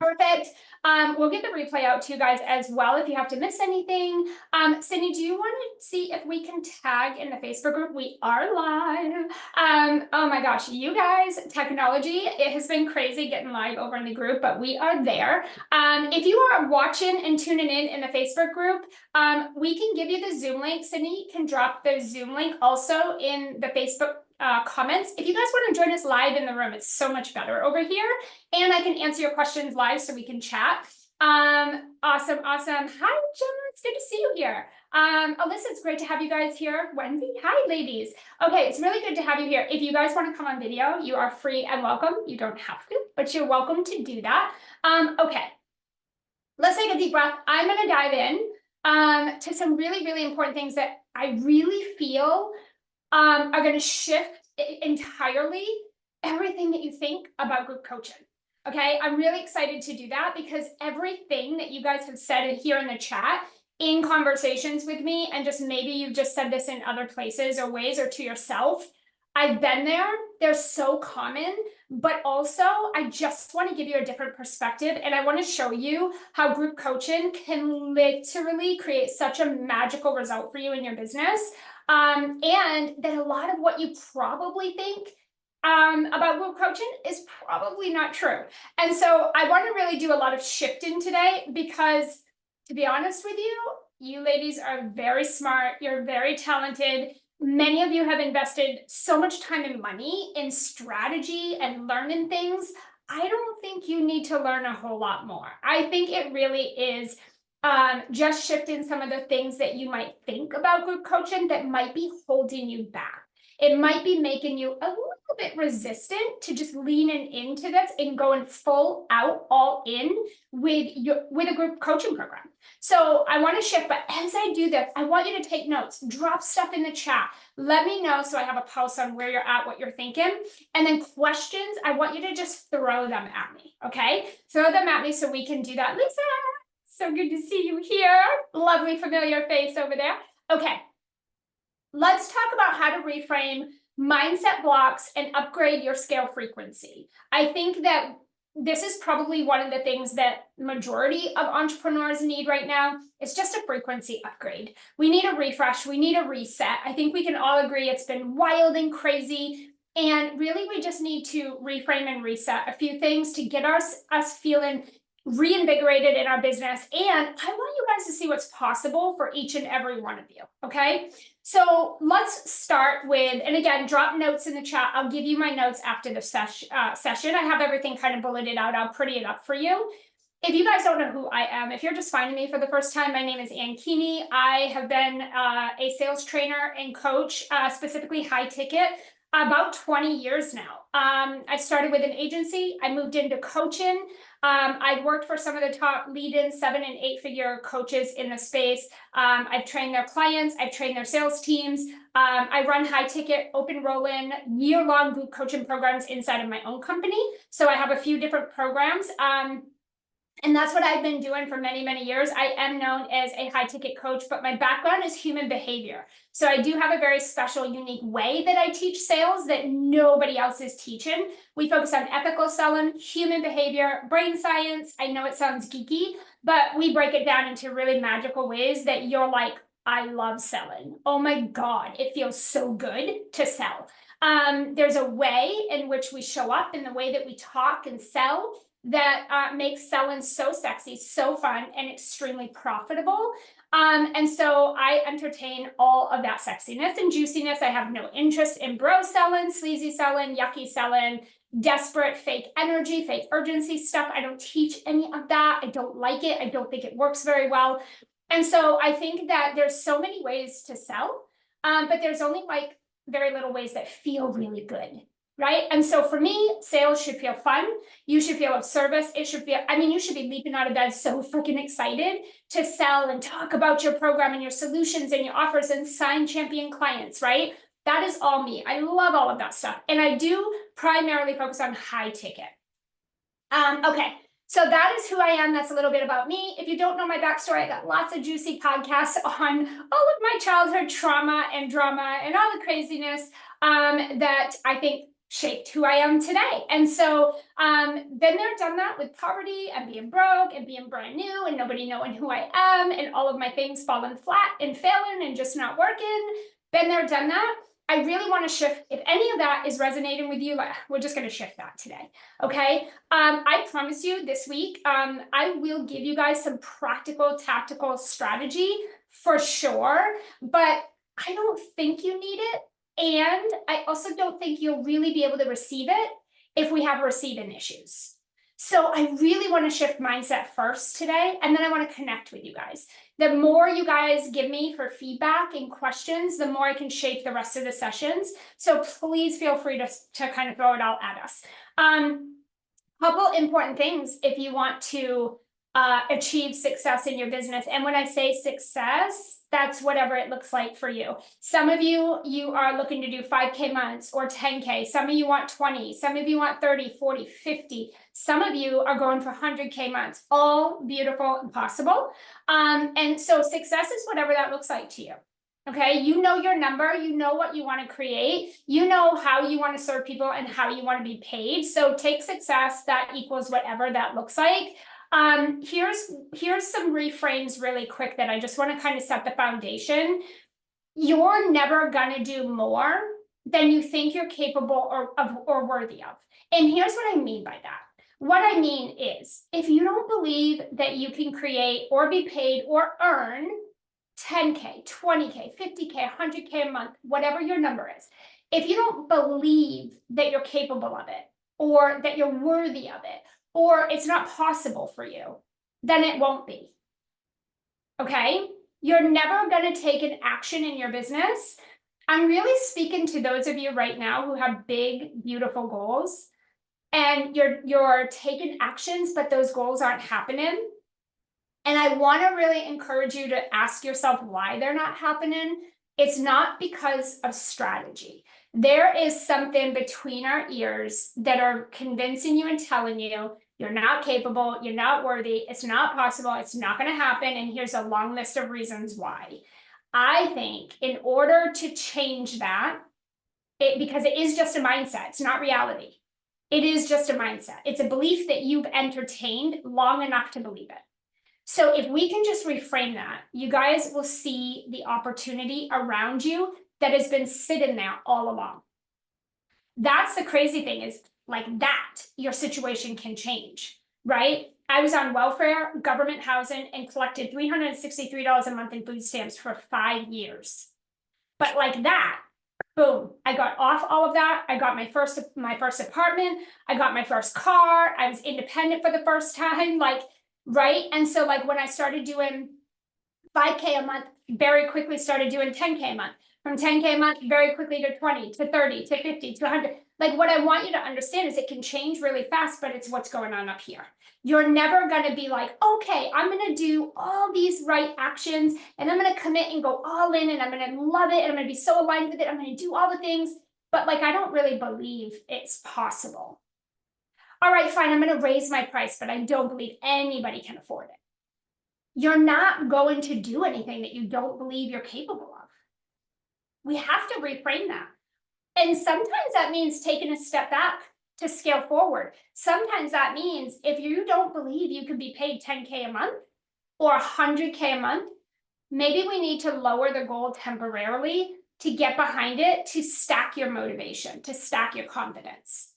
Perfect. We'll get the replay out to you guys as well if you have to miss anything. Cindy, do you want to see if we can tag in the Facebook group? We are live. Oh my gosh, you guys, technology, it has been crazy getting live over in the group, but we are there. If you are watching and tuning in the Facebook group, we can give you the Zoom link. Cindy can drop the Zoom link also in the Facebook comments. If you guys want to join us live in the room, it's so much better over here. And I can answer your questions live so we can chat. Awesome. Hi, Jenna. It's good to see you here. Alyssa, it's great to have you guys here. Wendy, hi, ladies. Okay, it's really good to have you here. If you guys want to come on video, you are free and welcome. You don't have to, but you're welcome to do that. Okay, let's take a deep breath. I'm going to dive in to some really, really important things that I really feel are going to shift entirely everything that you think about group coaching. Okay, I'm really excited to do that because everything that you guys have said here in the chat, in conversations with me, and just maybe you've just said this in other places or ways or to yourself, I've been there. They're so common, but also I just want to give you a different perspective, and I want to show you how group coaching can literally create such a magical result for you in your business. And that a lot of what you probably think about group coaching is probably not true. And so I want to really do a lot of shifting today because, to be honest with you, you ladies are very smart. You're very talented. Many of you have invested so much time and money in strategy and learning things. I don't think you need to learn a whole lot more. I think it really is just shifting some of the things that you might think about group coaching that might be holding you back. It might be making you a little bit resistant to just leaning into this and going full out, all in with a group coaching program. So I want to shift, but as I do this, I want you to take notes, drop stuff in the chat. Let me know so I have a pulse on where you're at, what you're thinking. And then questions, I want you to just throw them at me, okay? Throw them at me so we can do that. Lisa, so good to see you here. Lovely familiar face over there. Okay. Let's talk about how to reframe mindset blocks and upgrade your scale frequency. I think that this is probably one of the things that majority of entrepreneurs need right now. It's just a frequency upgrade. We need a refresh. We need a reset. I think we can all agree it's been wild and crazy. And really, we just need to reframe and reset a few things to get us feeling reinvigorated in our business. And I want you guys to see what's possible for each and every one of you, okay? So let's start with, and again, drop notes in the chat. I'll give you my notes after the session. I have everything kind of bulleted out. I'll pretty it up for you. If you guys don't know who I am, if you're just finding me for the first time, my name is Ann Keeney. I have been a sales trainer and coach, specifically high ticket, about 20 years now. I started with an agency. I moved into coaching. I've worked for some of the top lead-in 7- and 8-figure coaches in the space. I've trained their clients. I've trained their sales teams. I run high-ticket, open roll-in, year-long group coaching programs inside of my own company. So I have a few different programs. And that's what I've been doing for many, many years. I am known as a high-ticket coach, but my background is human behavior. So I do have a very special, unique way that I teach sales that nobody else is teaching. We focus on ethical selling, human behavior, brain science. I know it sounds geeky, but we break it down into really magical ways that you're like, I love selling. Oh my God, it feels so good to sell. There's a way in which we show up in the way that we talk and sell that makes selling so sexy, so fun, and extremely profitable. And so I entertain all of that sexiness and juiciness. I have no interest in bro selling, sleazy selling, yucky selling, desperate, fake energy, fake urgency stuff. I don't teach any of that. I don't like it. I don't think it works very well. And so I think that there's so many ways to sell, but there's only like very little ways that feel really good. Right. And so for me, sales should feel fun. You should feel of service. It should feel, I mean, you should be leaping out of bed so freaking excited to sell and talk about your program and your solutions and your offers and sign champion clients, right? That is all me. I love all of that stuff. And I do primarily focus on high ticket. Okay. So that is who I am. That's a little bit about me. If you don't know my backstory, I got lots of juicy podcasts on all of my childhood trauma and drama and all the craziness that I think shaped who I am today. And so been there, done that with poverty and being broke and being brand new and nobody knowing who I am and all of my things falling flat and failing and just not working. Been there, done that. I really want to shift. If any of that is resonating with you, we're just going to shift that today. Okay. I promise you this week, I will give you guys some practical, tactical strategy for sure, but I don't think you need it. And I also don't think you'll really be able to receive it if we have receiving issues. So I really want to shift mindset first today, and then I want to connect with you guys. The more you guys give me for feedback and questions, the more I can shape the rest of the sessions. So please feel free to kind of throw it all at us. Couple important things if you want to achieve success in your business. And when I say success, that's whatever it looks like for you. Some of you are looking to do 5K months or 10K. Some of you want 20. Some of you want 30, 40, 50. Some of you are going for 100K months. All beautiful and possible. And so success is whatever that looks like to you. Okay, you know your number, you know what you want to create, you know how you want to serve people and how you want to be paid. So take success, that equals whatever that looks like. Here's some reframes really quick that I just want to kind of set the foundation. You're never going to do more than you think you're capable or worthy of. And here's what I mean by that. What I mean is, if you don't believe that you can create or be paid or earn 10K, 20K, 50K, 100K a month, whatever your number is, if you don't believe that you're capable of it, or that you're worthy of it, or it's not possible for you, then it won't be. Okay? You're never going to take an action in your business. I'm really speaking to those of you right now who have big, beautiful goals, and you're taking actions, but those goals aren't happening. And I want to really encourage you to ask yourself why they're not happening. It's not because of strategy. There is something between our ears that are convincing you and telling you you're not capable, you're not worthy, it's not possible, it's not going to happen. And here's a long list of reasons why. I think in order to change that, because it is just a mindset, it's not reality. It is just a mindset. It's a belief that you've entertained long enough to believe it. So if we can just reframe that, you guys will see the opportunity around you that has been sitting there all along. That's the crazy thing, is like that, your situation can change, right? I was on welfare, government housing, and collected $363 a month in food stamps for 5 years. But like that, boom, I got off all of that. I got my first apartment. I got my first car. I was independent for the first time, like, right? And so like when I started doing 5K a month, very quickly started doing 10K a month. From 10K a month, very quickly to 20, to 30, to 50, to 100. Like what I want you to understand is it can change really fast, but it's what's going on up here. You're never going to be like, okay, I'm going to do all these right actions and I'm going to commit and go all in and I'm going to love it and I'm going to be so aligned with it. I'm going to do all the things, but like, I don't really believe it's possible. All right, fine, I'm going to raise my price, but I don't believe anybody can afford it. You're not going to do anything that you don't believe you're capable of. We have to reframe that. And sometimes that means taking a step back to scale forward. Sometimes that means if you don't believe you can be paid 10K a month or 100K a month, maybe we need to lower the goal temporarily to get behind it, to stack your motivation, to stack your confidence.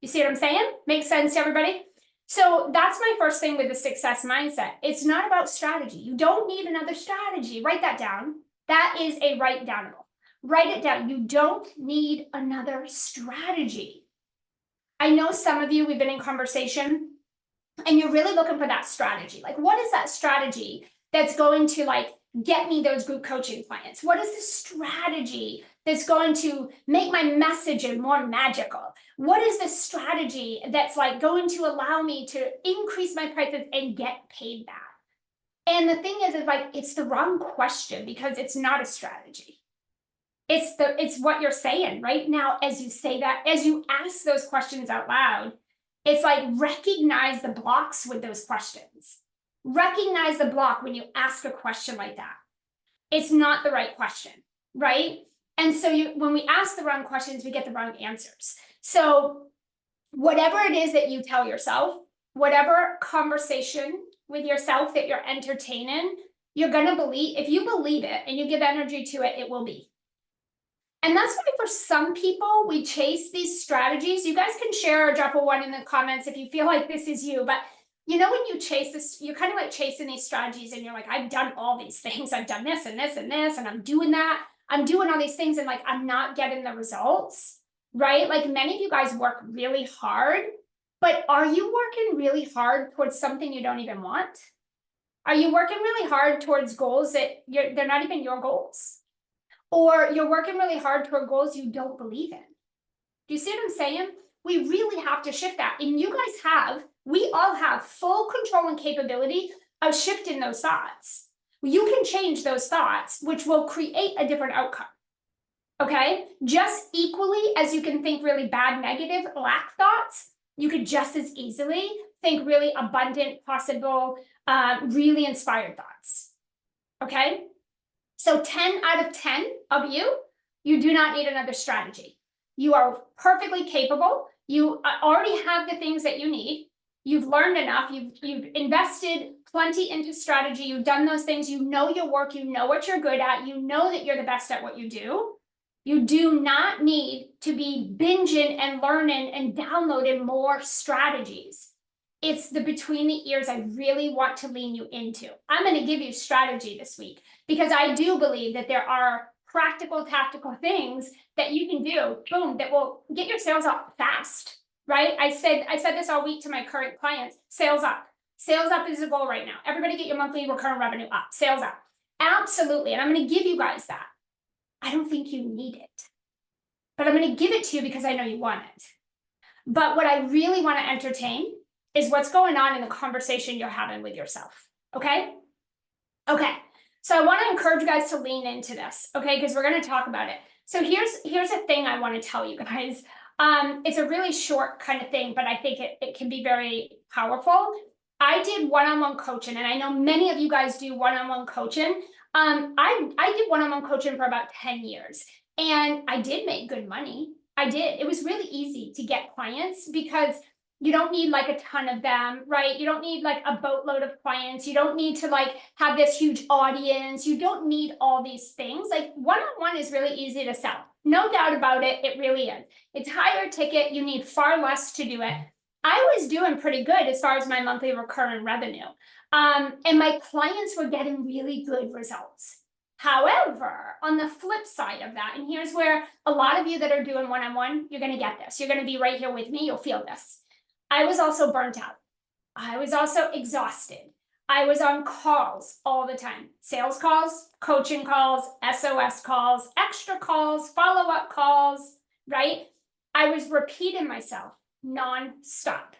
You see what I'm saying? Makes sense to everybody? So that's my first thing with the success mindset. It's not about strategy. You don't need another strategy. Write that down. That is a write downable. Write it down. You don't need another strategy. I know some of you, we've been in conversation and you're really looking for that strategy. Like, what is that strategy that's going to like get me those group coaching clients? What is the strategy that's going to make my messaging more magical? What is the strategy that's like going to allow me to increase my prices and get paid that? And the thing is like, it's the wrong question because it's not a strategy. It's what you're saying right now. As you say that, as you ask those questions out loud, it's like recognize the blocks with those questions. Recognize the block when you ask a question like that. It's not the right question, right? And so when we ask the wrong questions, we get the wrong answers. So whatever it is that you tell yourself, whatever conversation with yourself that you're entertaining, you're going to believe. If you believe it and you give energy to it, it will be. And that's why for some people, we chase these strategies. You guys can share or drop a 1 in the comments if you feel like this is you. But you know, when you chase this, you're kind of like chasing these strategies and you're like, I've done all these things. I've done this and this and this, and I'm doing that. I'm doing all these things and like, I'm not getting the results, right? Like many of you guys work really hard, but are you working really hard towards something you don't even want? Are you working really hard towards goals that they're not even your goals? Or you're working really hard toward goals you don't believe in? Do you see what I'm saying? We really have to shift that. And you guys we all have full control and capability of shifting those thoughts. You can change those thoughts, which will create a different outcome. Okay? Just equally as you can think really bad, negative, lack thoughts, you could just as easily think really abundant, possible, really inspired thoughts. Okay? So 10 out of 10 of you do not need another strategy. You are perfectly capable. You already have the things that you need. You've learned enough. You've invested plenty into strategy. You've done those things. You know your work. You know what you're good at. You know that you're the best at what you do. You do not need to be binging and learning and downloading more strategies. It's the between the ears I really want to lean you into. I'm going to give you strategy this week because I do believe that there are practical, tactical things that you can do, boom, that will get your sales up fast, right? I said this all week to my current clients, sales up. Sales up is the goal right now. Everybody get your monthly recurring revenue up, sales up. Absolutely, and I'm going to give you guys that. I don't think you need it, but I'm going to give it to you because I know you want it. But what I really want to entertain is what's going on in the conversation you're having with yourself, okay? Okay, so I want to encourage you guys to lean into this, okay? Because we're going to talk about it. So here's a thing I want to tell you guys. It's a really short kind of thing, but I think it can be very powerful. I did one-on-one coaching, and I know many of you guys do one-on-one coaching. I did one-on-one coaching for about 10 years, and I did make good money. I did. It was really easy to get clients because you don't need like a ton of them, right? You don't need like a boatload of clients. You don't need to like have this huge audience. You don't need all these things. Like one-on-one is really easy to sell. No doubt about it. It really is. It's higher ticket. You need far less to do it. I was doing pretty good as far as my monthly recurring revenue. And my clients were getting really good results. However, on the flip side of that, and here's where a lot of you that are doing one-on-one, you're going to get this. You're going to be right here with me. You'll feel this. I was also burnt out. I was also exhausted. I was on calls all the time. Sales calls, coaching calls, SOS calls, extra calls, follow-up calls, right? I was repeating myself non-stop.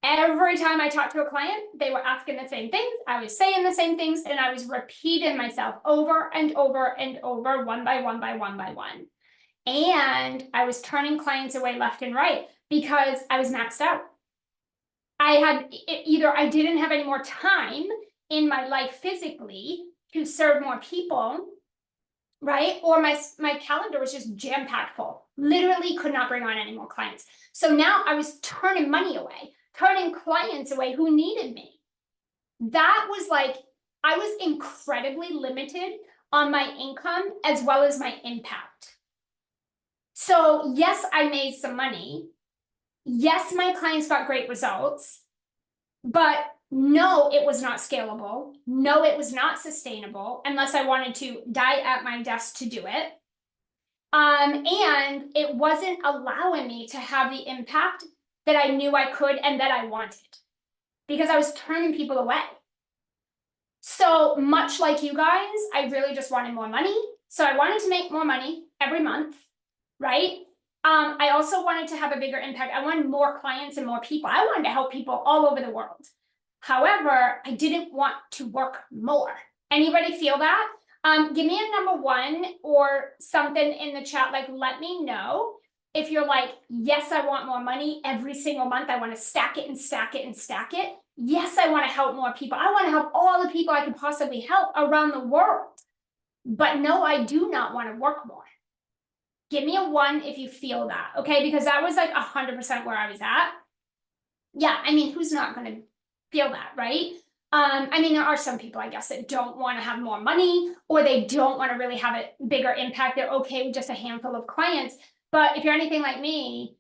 Every time I talked to a client, they were asking the same things. I was saying the same things, and I was repeating myself over and over and over, one by one by one by one. And I was turning clients away left and right because I was maxed out. Either I didn't have any more time in my life physically to serve more people, right? Or my calendar was just jam-packed full. Literally could not bring on any more clients. So now I was turning money away, turning clients away who needed me. That was like, I was incredibly limited on my income as well as my impact. So yes, I made some money. Yes, my clients got great results, but no, it was not scalable. No, it was not sustainable unless I wanted to die at my desk to do it. And it wasn't allowing me to have the impact that I knew I could and that I wanted because I was turning people away. So much like you guys, I really just wanted more money. So I wanted to make more money every month, right? I also wanted to have a bigger impact. I wanted more clients and more people. I wanted to help people all over the world. However, I didn't want to work more. Anybody feel that? Give me a number 1 or something in the chat. Like, let me know if you're like, yes, I want more money every single month. I want to stack it and stack it and stack it. Yes, I want to help more people. I want to help all the people I can possibly help around the world. But no, I do not want to work more. Give me a 1 if you feel that, okay? Because that was like 100% where I was at. Yeah, I mean, who's not gonna feel that, right? I mean, there are some people, I guess, that don't want to have more money, or they don't want to really have a bigger impact. They're okay with just a handful of clients. But if you're anything like me,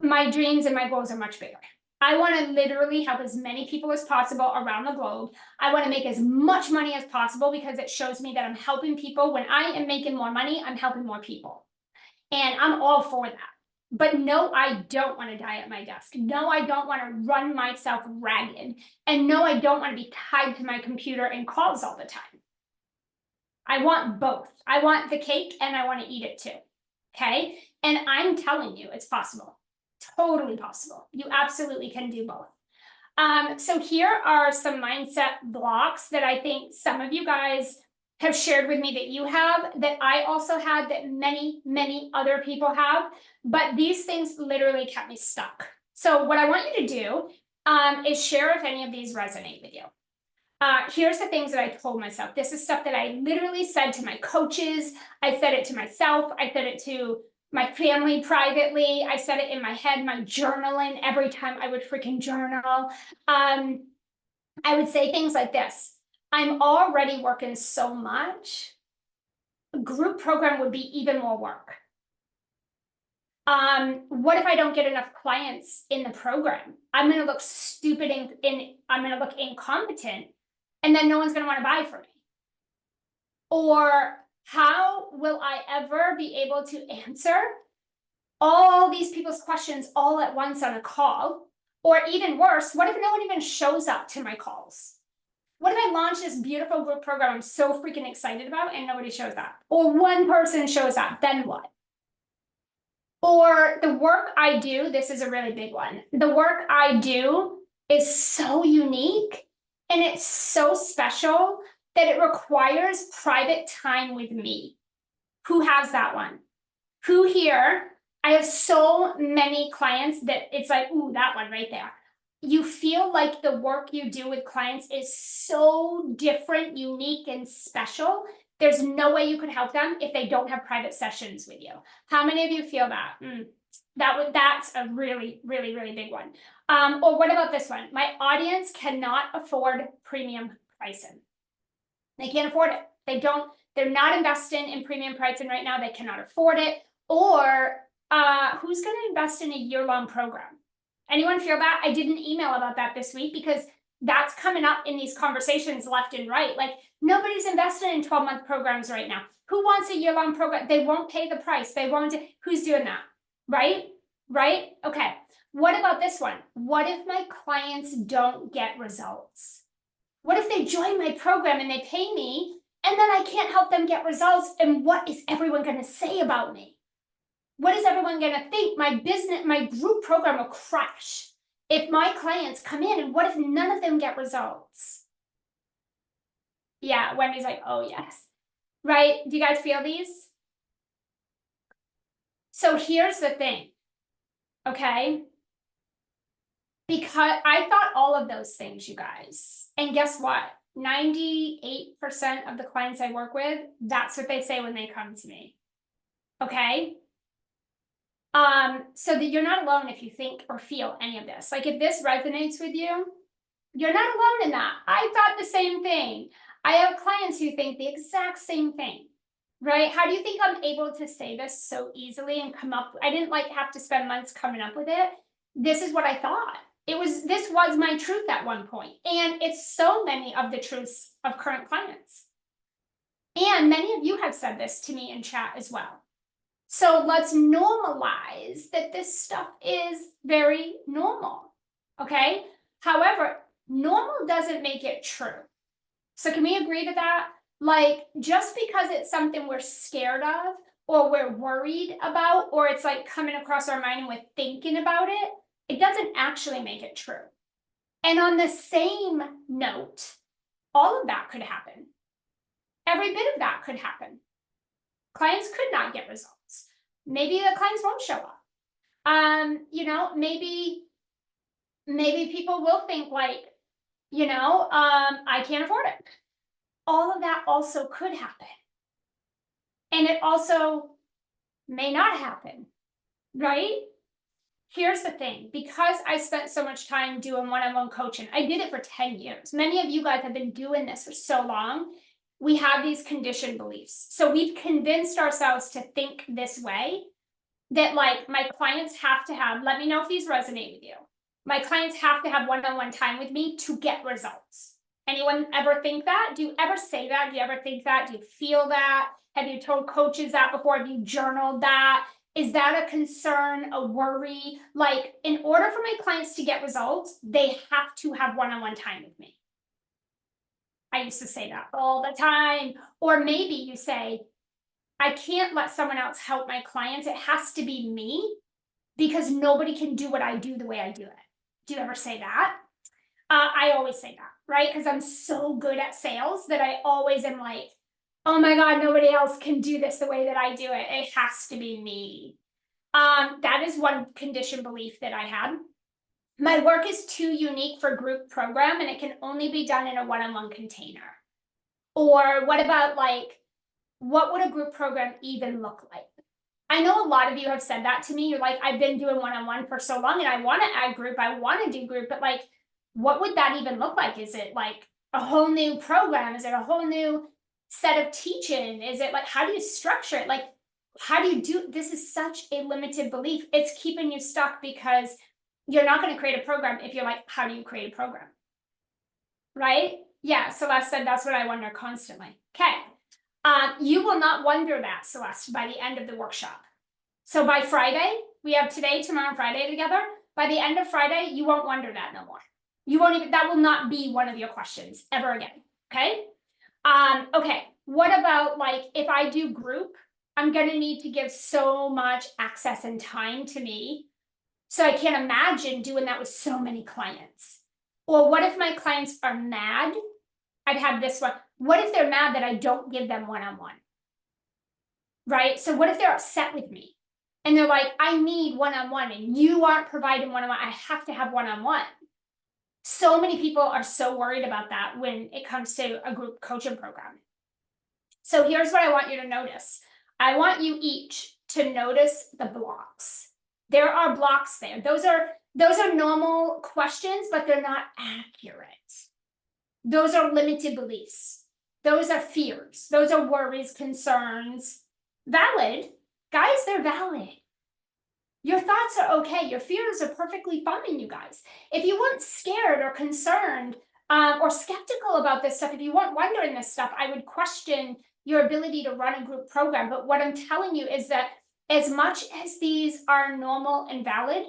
my dreams and my goals are much bigger. I want to literally help as many people as possible around the globe. I want to make as much money as possible because it shows me that I'm helping people. When I am making more money, I'm helping more people. And I'm all for that. But no, I don't want to die at my desk. No, I don't want to run myself ragged. And no, I don't want to be tied to my computer and calls all the time. I want both. I want the cake and I want to eat it too. Okay. And I'm telling you, it's possible. Totally possible. You absolutely can do both. So here are some mindset blocks that I think some of you guys have shared with me that you have, that I also had, that many, many other people have, but these things literally kept me stuck. So what I want you to do is share if any of these resonate with you. Here's the things that I told myself. This is stuff that I literally said to my coaches. I said it to myself. I said it to my family privately. I said it in my head, my journaling, every time I would freaking journal. I would say things like this. I'm already working so much. A group program would be even more work. What if I don't get enough clients in the program? I'm going to look stupid and I'm going to look incompetent, and then no one's going to want to buy from me. Or how will I ever be able to answer all these people's questions all at once on a call? Or even worse, what if no one even shows up to my calls? What if I launch this beautiful group program I'm so freaking excited about and nobody shows up? Or one person shows up, then what? Or the work I do, this is a really big one. The work I do is so unique and it's so special that it requires private time with me. Who has that one? Who here? I have so many clients that it's like, ooh, that one right there. You feel like the work you do with clients is so different, unique, and special. There's no way you could help them if they don't have private sessions with you. How many of you feel that? That's a really, really, really big one. Or what about this one? My audience cannot afford premium pricing. They can't afford it. They're not investing in premium pricing right now. They cannot afford it. Or who's going to invest in a year-long program? Anyone feel that? I did an email about that this week because that's coming up in these conversations left and right. Like, nobody's investing in 12-month programs right now. Who wants a year-long program? They won't pay the price. They won't. Who's doing that? Right? Right? Okay. What about this one? What if my clients don't get results? What if they join my program and they pay me and then I can't help them get results? And what is everyone going to say about me? What is everyone going to think? My business, my group program will crash if my clients come in, and what if none of them get results? Yeah, Wendy's like, oh yes. Right? Do you guys feel these? So here's the thing. Okay. Because I thought all of those things, you guys. And guess what? 98% of the clients I work with, that's what they say when they come to me. Okay. So that you're not alone if you think or feel any of this. Like, if this resonates with you, you're not alone in that. I thought the same thing. I have clients who think the exact same thing, right? How do you think I'm able to say this so easily and come up? I didn't like have to spend months coming up with it. This is what I thought. This was my truth at one point. And it's so many of the truths of current clients. And many of you have said this to me in chat as well. So let's normalize that this stuff is very normal, okay? However, normal doesn't make it true. So can we agree to that? Like, just because it's something we're scared of, or we're worried about, or it's like coming across our mind and we're thinking about it, it doesn't actually make it true. And on the same note, all of that could happen. Every bit of that could happen. Clients could not get results. Maybe the clients won't show up. Maybe people will think like, I can't afford it. All of that also could happen. And it also may not happen, right? Here's the thing, because I spent so much time doing one-on-one coaching, I did it for 10 years. Many of you guys have been doing this for so long. We have these conditioned beliefs. So we've convinced ourselves to think this way, that like my clients have to have, let me know if these resonate with you. My clients have to have one-on-one time with me to get results. Anyone ever think that? Do you ever say that? Do you ever think that? Do you feel that? Have you told coaches that before? Have you journaled that? Is that a concern, a worry? Like, in order for my clients to get results, they have to have one-on-one time with me. I used to say that all the time. Or maybe you say, I can't let someone else help my clients. It has to be me because nobody can do what I do the way I do it. Do you ever say that? I always say that, right? Because I'm so good at sales that I always am like, oh my God, nobody else can do this the way that I do it. It has to be me. That is one conditioned belief that I had. My work is too unique for group program and it can only be done in a one-on-one container. Or what about like, what would a group program even look like? I know a lot of you have said that to me. You're like, I've been doing one-on-one for so long and I want to add group, I want to do group, but like, what would that even look like? Is it like a whole new program? Is it a whole new set of teaching? Is it like, how do you structure it? Like, how do you do, this is such a limited belief. It's keeping you stuck because you're not going to create a program if you're like, how do you create a program? Right? Yeah, Celeste said that's what I wonder constantly. Okay. You will not wonder that, Celeste, by the end of the workshop. So by Friday, we have today, tomorrow, and Friday together. By the end of Friday, you won't wonder that no more. You won't even, that will not be one of your questions ever again. Okay. Okay. What about like, if I do group, I'm going to need to give so much access and time to me. So I can't imagine doing that with so many clients. Or what if my clients are mad? I've had this one. What if they're mad that I don't give them one-on-one? Right? So what if they're upset with me? And they're like, I need one-on-one and you aren't providing one-on-one. I have to have one-on-one. So many people are so worried about that when it comes to a group coaching program. So here's what I want you to notice. I want you each to notice the blocks. There are blocks there. Those are normal questions, but they're not accurate. Those are limited beliefs. Those are fears. Those are worries, concerns. Valid. Guys, they're valid. Your thoughts are okay. Your fears are perfectly fine, you guys. If you weren't scared or concerned or skeptical about this stuff, if you weren't wondering this stuff, I would question your ability to run a group program. But what I'm telling you is that as much as these are normal and valid,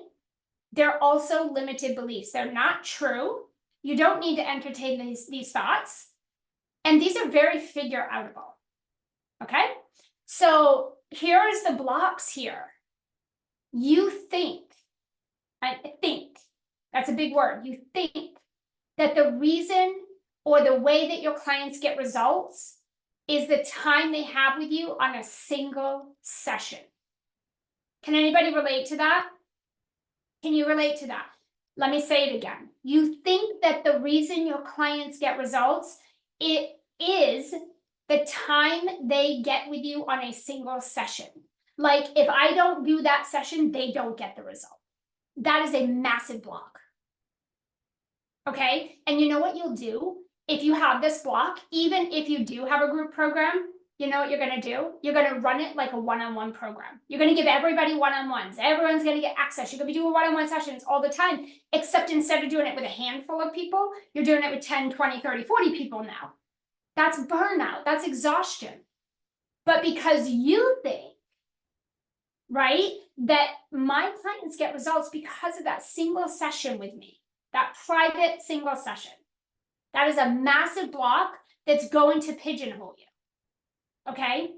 they're also limited beliefs. They're not true. You don't need to entertain these thoughts. And these are very figure outable. Okay? So here's the blocks here. You think, that's a big word. You think that the reason or the way that your clients get results is the time they have with you on a single session. Can anybody relate to that? Can you relate to that? Let me say it again. You think that the reason your clients get results, it is the time they get with you on a single session. Like if I don't do that session, they don't get the result. That is a massive block. Okay. And you know what you'll do? If you have this block, even if you do have a group program, you know what you're going to do? You're going to run it like a one-on-one program. You're going to give everybody one-on-ones. Everyone's going to get access. You're going to be doing one-on-one sessions all the time, except instead of doing it with a handful of people, you're doing it with 10, 20, 30, 40 people now. That's burnout. That's exhaustion. But because you think, right, that my clients get results because of that single session with me, that private single session, that is a massive block that's going to pigeonhole you. Okay.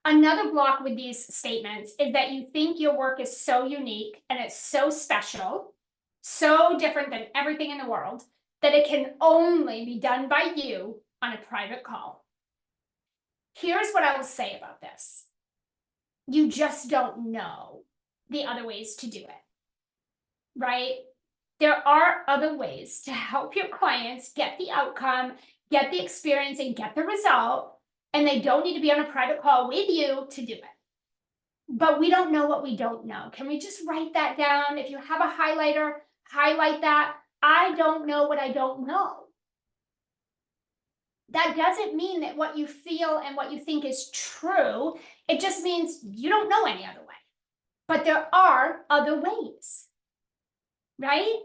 Another block with these statements is that you think your work is so unique and it's so special, so different than everything in the world, that it can only be done by you on a private call. Here's what I will say about this. You just don't know the other ways to do it, right? There are other ways to help your clients get the outcome, get the experience, and get the result. And they don't need to be on a private call with you to do it. But we don't know what we don't know. Can we just write that down? If you have a highlighter, highlight that. I don't know what I don't know. That doesn't mean that what you feel and what you think is true. It just means you don't know any other way. But there are other ways, right?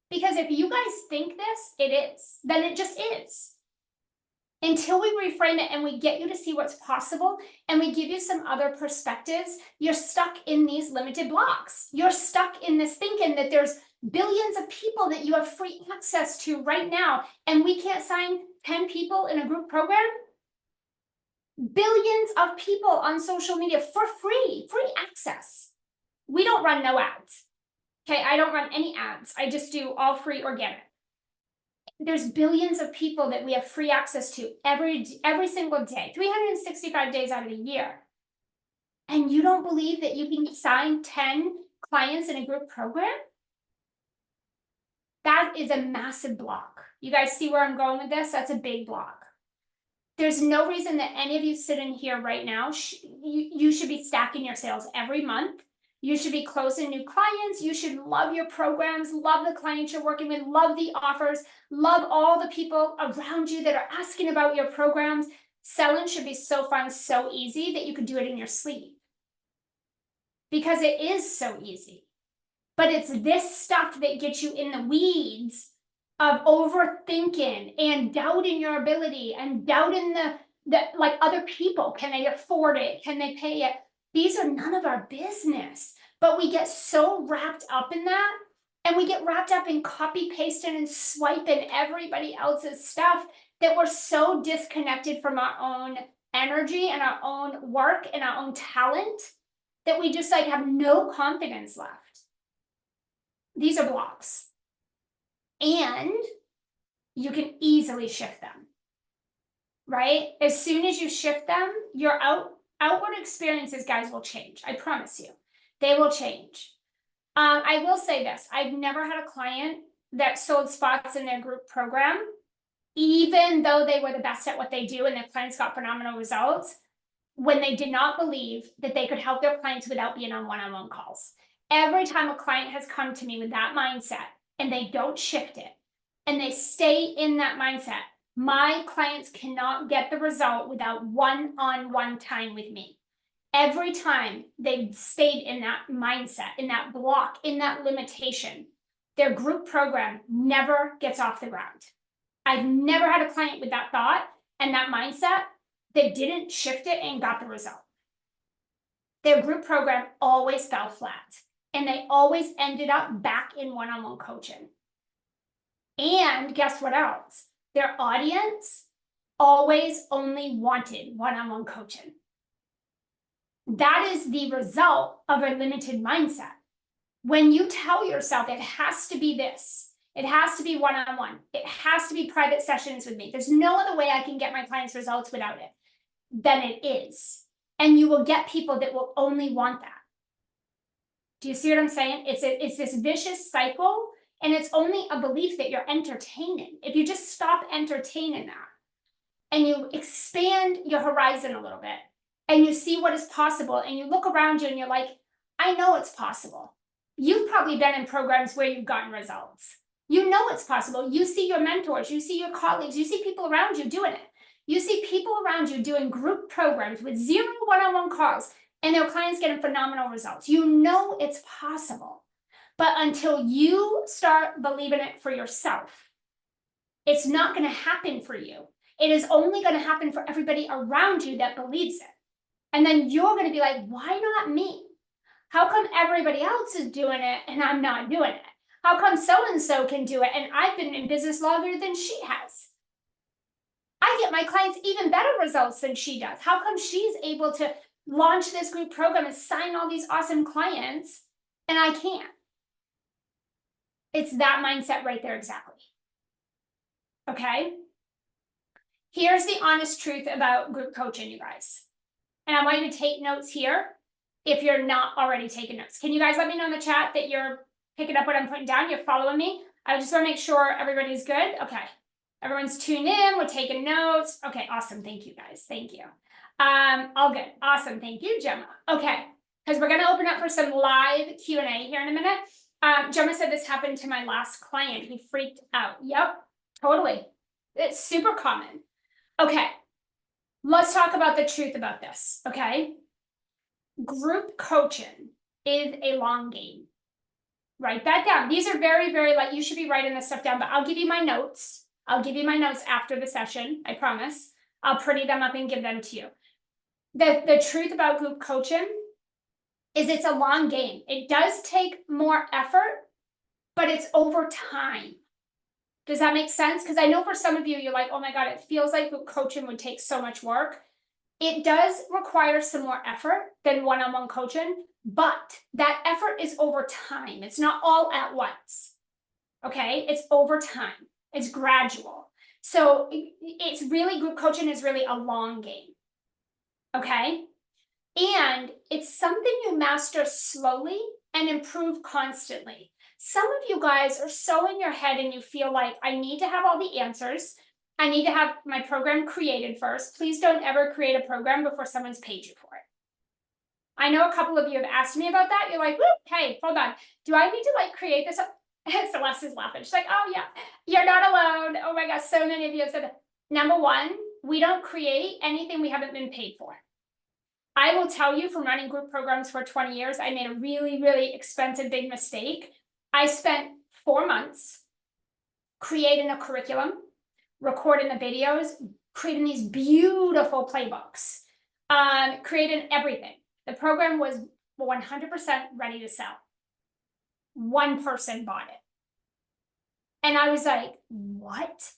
Because if you guys think this, it is, then it just is. Until we reframe it and we get you to see what's possible and we give you some other perspectives, you're stuck in these limited blocks. You're stuck in this thinking that there's billions of people that you have free access to right now, and we can't sign 10 people in a group program. Billions of people on social media for free access. We don't run no ads. Okay, I don't run any ads. I just do all free organic. There's billions of people that we have free access to every single day, 365 days out of the year. And you don't believe that you can sign 10 clients in a group program? That is a massive block. You guys see where I'm going with this? That's a big block. There's no reason that any of you sitting here right now, you should be stacking your sales every month. You should be closing new clients. You should love your programs, love the clients you're working with, love the offers, love all the people around you that are asking about your programs. Selling should be so fun, so easy that you could do it in your sleep. Because it is so easy. But it's this stuff that gets you in the weeds of overthinking and doubting your ability and doubting the like other people. Can they afford it? Can they pay it? These are none of our business, but we get so wrapped up in that, and we get wrapped up in copy pasting and swiping everybody else's stuff that we're so disconnected from our own energy and our own work and our own talent that we just like have no confidence left. These are blocks, and you can easily shift them, right? As soon as you shift them, your outward experiences, guys, will change. I promise you, they will change. I will say this. I've never had a client that sold spots in their group program, even though they were the best at what they do and their clients got phenomenal results, when they did not believe that they could help their clients without being on one-on-one calls. Every time a client has come to me with that mindset and they don't shift it and they stay in that mindset, my clients cannot get the result without one-on-one time with me. Every time they've stayed in that mindset, in that block, in that limitation, their group program never gets off the ground. I've never had a client with that thought and that mindset that didn't shift it and got the result. Their group program always fell flat, and they always ended up back in one-on-one coaching. And guess what else? Their audience always only wanted one-on-one coaching. That is the result of a limited mindset. When you tell yourself it has to be this, it has to be one-on-one, it has to be private sessions with me, there's no other way I can get my clients results without it, then it is. And you will get people that will only want that. Do you see what I'm saying? It's this vicious cycle, and it's only a belief that you're entertaining. If you just stop entertaining that and you expand your horizon a little bit and you see what is possible and you look around you and you're like, I know it's possible. You've probably been in programs where you've gotten results. You know it's possible. You see your mentors, you see your colleagues, you see people around you doing it. You see people around you doing group programs with 0 one-on-one calls and their clients getting phenomenal results. You know it's possible. But until you start believing it for yourself, it's not going to happen for you. It is only going to happen for everybody around you that believes it. And then you're going to be like, why not me? How come everybody else is doing it and I'm not doing it? How come so-and-so can do it and I've been in business longer than she has? I get my clients even better results than she does. How come she's able to launch this group program and sign all these awesome clients and I can't? It's that mindset right there exactly. Okay? Here's the honest truth about group coaching, you guys. And I want you to take notes here if you're not already taking notes. Can you guys let me know in the chat that you're picking up what I'm putting down? You're following me? I just want to make sure everybody's good. Okay. Everyone's tuned in. We're taking notes. Okay, awesome. Thank you, guys. Thank you. All good. Awesome. Thank you, Gemma. Okay. because we're gonna open up for some live Q&A here in a minute. Gemma said this happened to my last client. He freaked out. Yep, totally. It's super common. Okay, let's talk about the truth about this, okay? Group coaching is a long game. Write that down. These are very, very, like, you should be writing this stuff down, but I'll give you my notes. I'll give you my notes after the session, I promise. I'll pretty them up and give them to you. The truth about group coaching is it's a long game. It does take more effort, but it's over time. Does that make sense? Because I know for some of you, you're like, oh my God, it feels like group coaching would take so much work. It does require some more effort than one-on-one coaching, but that effort is over time. It's not all at once. Okay, it's over time. It's gradual. So it's really, group coaching is really a long game. Okay, and it's something you master slowly and improve constantly. Some of you guys are so in your head and you feel like, I need to have all the answers. I need to have my program created first. Please don't ever create a program before someone's paid you for it. I know a couple of you have asked me about that. You're like, hey, hold on. Do I need to like create this? Celeste is laughing. She's like, oh yeah, you're not alone. Oh my gosh, so many of you have said that. Number one, we don't create anything we haven't been paid for. I will tell you, from running group programs for 20 years, I made a really, really expensive, big mistake. I spent 4 months creating a curriculum, recording the videos, creating these beautiful playbooks, creating everything. The program was 100% ready to sell. One person bought it. And I was like, what?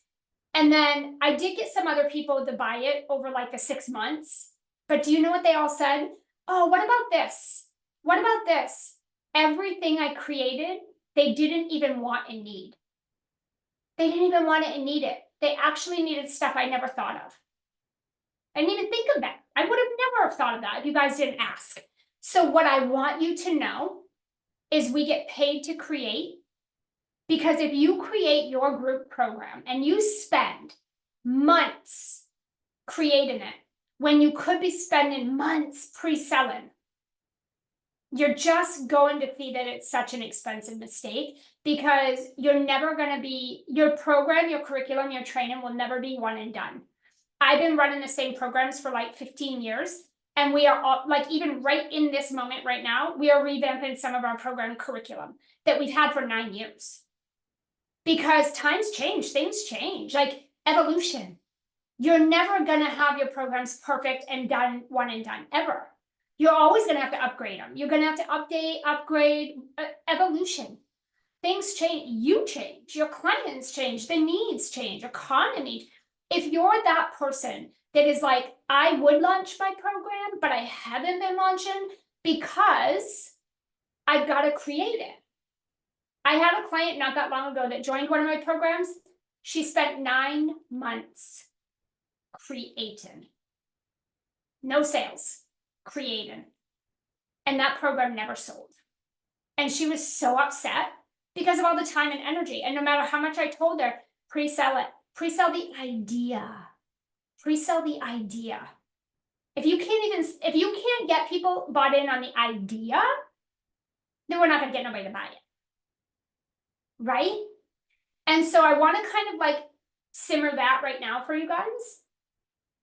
And then I did get some other people to buy it over like the 6 months. But do you know what they all said? Oh, what about this? What about this? Everything I created, they didn't even want and need. They didn't even want it and need it. They actually needed stuff I never thought of. I didn't even think of that. I would have never have thought of that if you guys didn't ask. So what I want you to know is we get paid to create, because if you create your group program and you spend months creating it when you could be spending months pre-selling, you're just going to see that it's such an expensive mistake, because you're never going to be, your program, your curriculum, your training will never be one and done. I've been running the same programs for like 15 years. And we are all, like, even right in this moment right now, we are revamping some of our program curriculum that we've had for 9 years. Because times change, things change, like evolution. You're never going to have your programs perfect and done, one and done, ever. You're always going to have to upgrade them. You're going to have to update, upgrade, evolution. Things change, you change, your clients change, the needs change, economy. If you're that person that is like, I would launch my program, but I haven't been launching because I've got to create it. I had a client not that long ago that joined one of my programs. She spent 9 months creating. No sales, creating. And that program never sold. And she was so upset because of all the time and energy. And no matter how much I told her, pre-sell it, pre-sell the idea. Pre-sell the idea. If you can't get people bought in on the idea, then we're not going to get nobody to buy it. Right? And so I want to kind of like simmer that right now for you guys.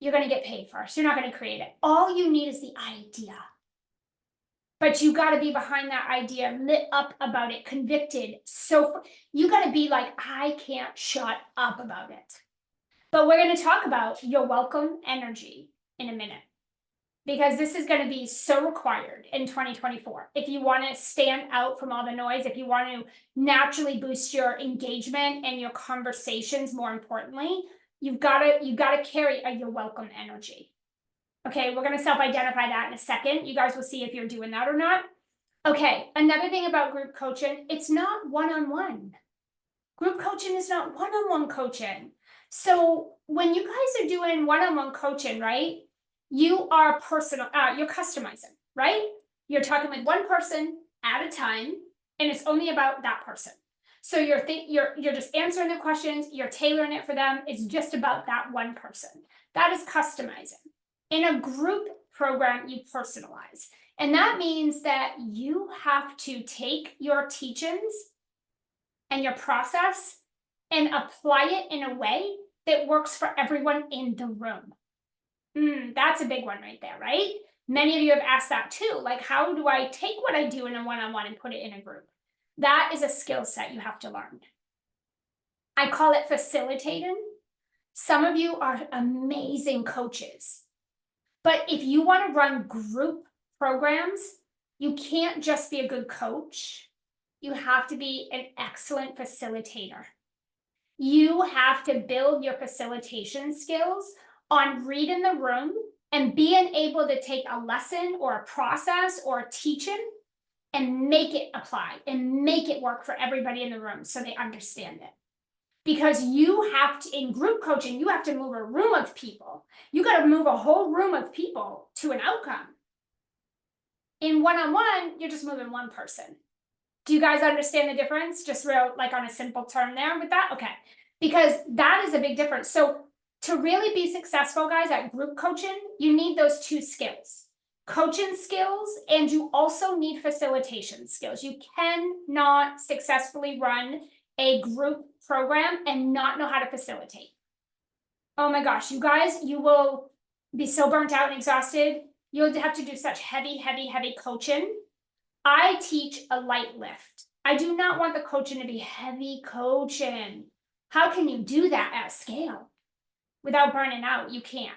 You're going to get paid first. You're not going to create it. All you need is the idea. But you got to be behind that idea, lit up about it, convicted. So you got to be like, I can't shut up about it. But we're going to talk about your welcome energy in a minute, because this is going to be so required in 2024. If you want to stand out from all the noise, if you want to naturally boost your engagement and your conversations, more importantly, you've got to carry your welcome energy. Okay, we're going to self-identify that in a second. You guys will see if you're doing that or not. Okay, another thing about group coaching, it's not one-on-one. Group coaching is not one-on-one coaching. So when you guys are doing one-on-one coaching, right, you are personal, you're customizing, right? You're talking with one person at a time, and it's only about that person. So you're just answering their questions, you're tailoring it for them. It's just about that one person. That is customizing. In a group program, you personalize. And that means that you have to take your teachings and your process and apply it in a way that works for everyone in the room. That's a big one right there, right? Many of you have asked that too. Like, how do I take what I do in a one-on-one and put it in a group? That is a skill set you have to learn. I call it facilitating. Some of you are amazing coaches, but if you want to run group programs, you can't just be a good coach. You have to be an excellent facilitator. You have to build your facilitation skills on reading the room and being able to take a lesson or a process or a teaching and make it apply and make it work for everybody in the room so they understand it. Because you have to, in group coaching, you have to move a room of people. You got to move a whole room of people to an outcome. In one-on-one, you're just moving one person. Do you guys understand the difference? Just real, like on a simple term there with that? Okay. Because that is a big difference. So to really be successful, guys, at group coaching, you need those two skills. Coaching skills, and you also need facilitation skills. You cannot successfully run a group program and not know how to facilitate. Oh my gosh, you guys, you will be so burnt out and exhausted. You'll have to do such heavy coaching. I teach a light lift. I do not want the coaching to be heavy coaching. How can you do that at scale without burning out? You can't.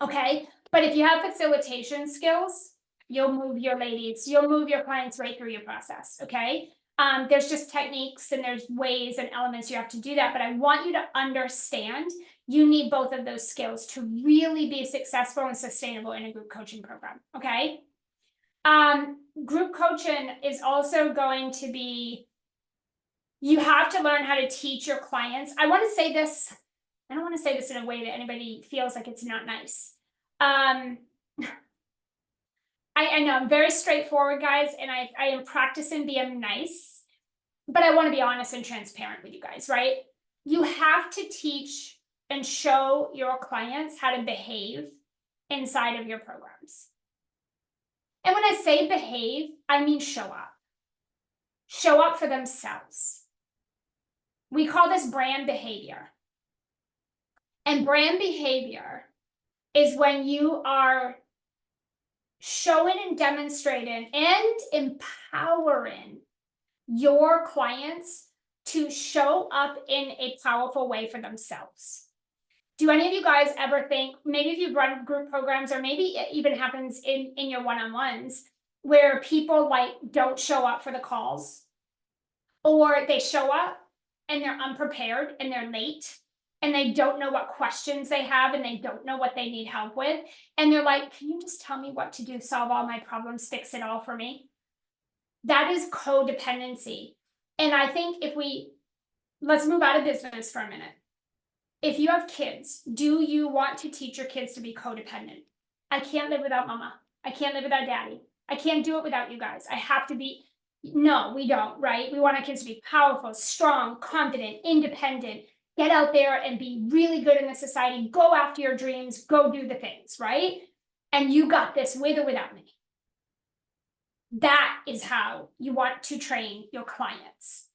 Okay, but if you have facilitation skills, you'll move your ladies, you'll move your clients right through your process. Okay, there's just techniques and there's ways and elements you have to do that, but I want you to understand you need both of those skills to really be successful and sustainable in a group coaching program. Okay, group coaching is also going to be, you have to learn how to teach your clients. I want to say this, I don't want to say this in a way that anybody feels like it's not nice. I know I'm very straightforward, guys, and I am practicing being nice, but I want to be honest and transparent with you guys, right? You have to teach and show your clients how to behave inside of your programs. And when I say behave, I mean show up. Show up for themselves. We call this brand behavior. And brand behavior is when you are showing and demonstrating and empowering your clients to show up in a powerful way for themselves. Do any of you guys ever think, maybe if you run group programs, or maybe it even happens in your one-on-ones, where people like don't show up for the calls, or they show up and they're unprepared and they're late and they don't know what questions they have and they don't know what they need help with, and they're like, can you just tell me what to do, solve all my problems, fix it all for me? That is codependency. And I think let's move out of business for a minute. If you have kids, do you want to teach your kids to be codependent? I can't live without mama. I can't live without daddy. I can't do it without you guys. I have to be. No, we don't, right? We want our kids to be powerful, strong, confident, independent, get out there and be really good in the society, go after your dreams, go do the things, right? And you got this with or without me. That is how you want to train your clients.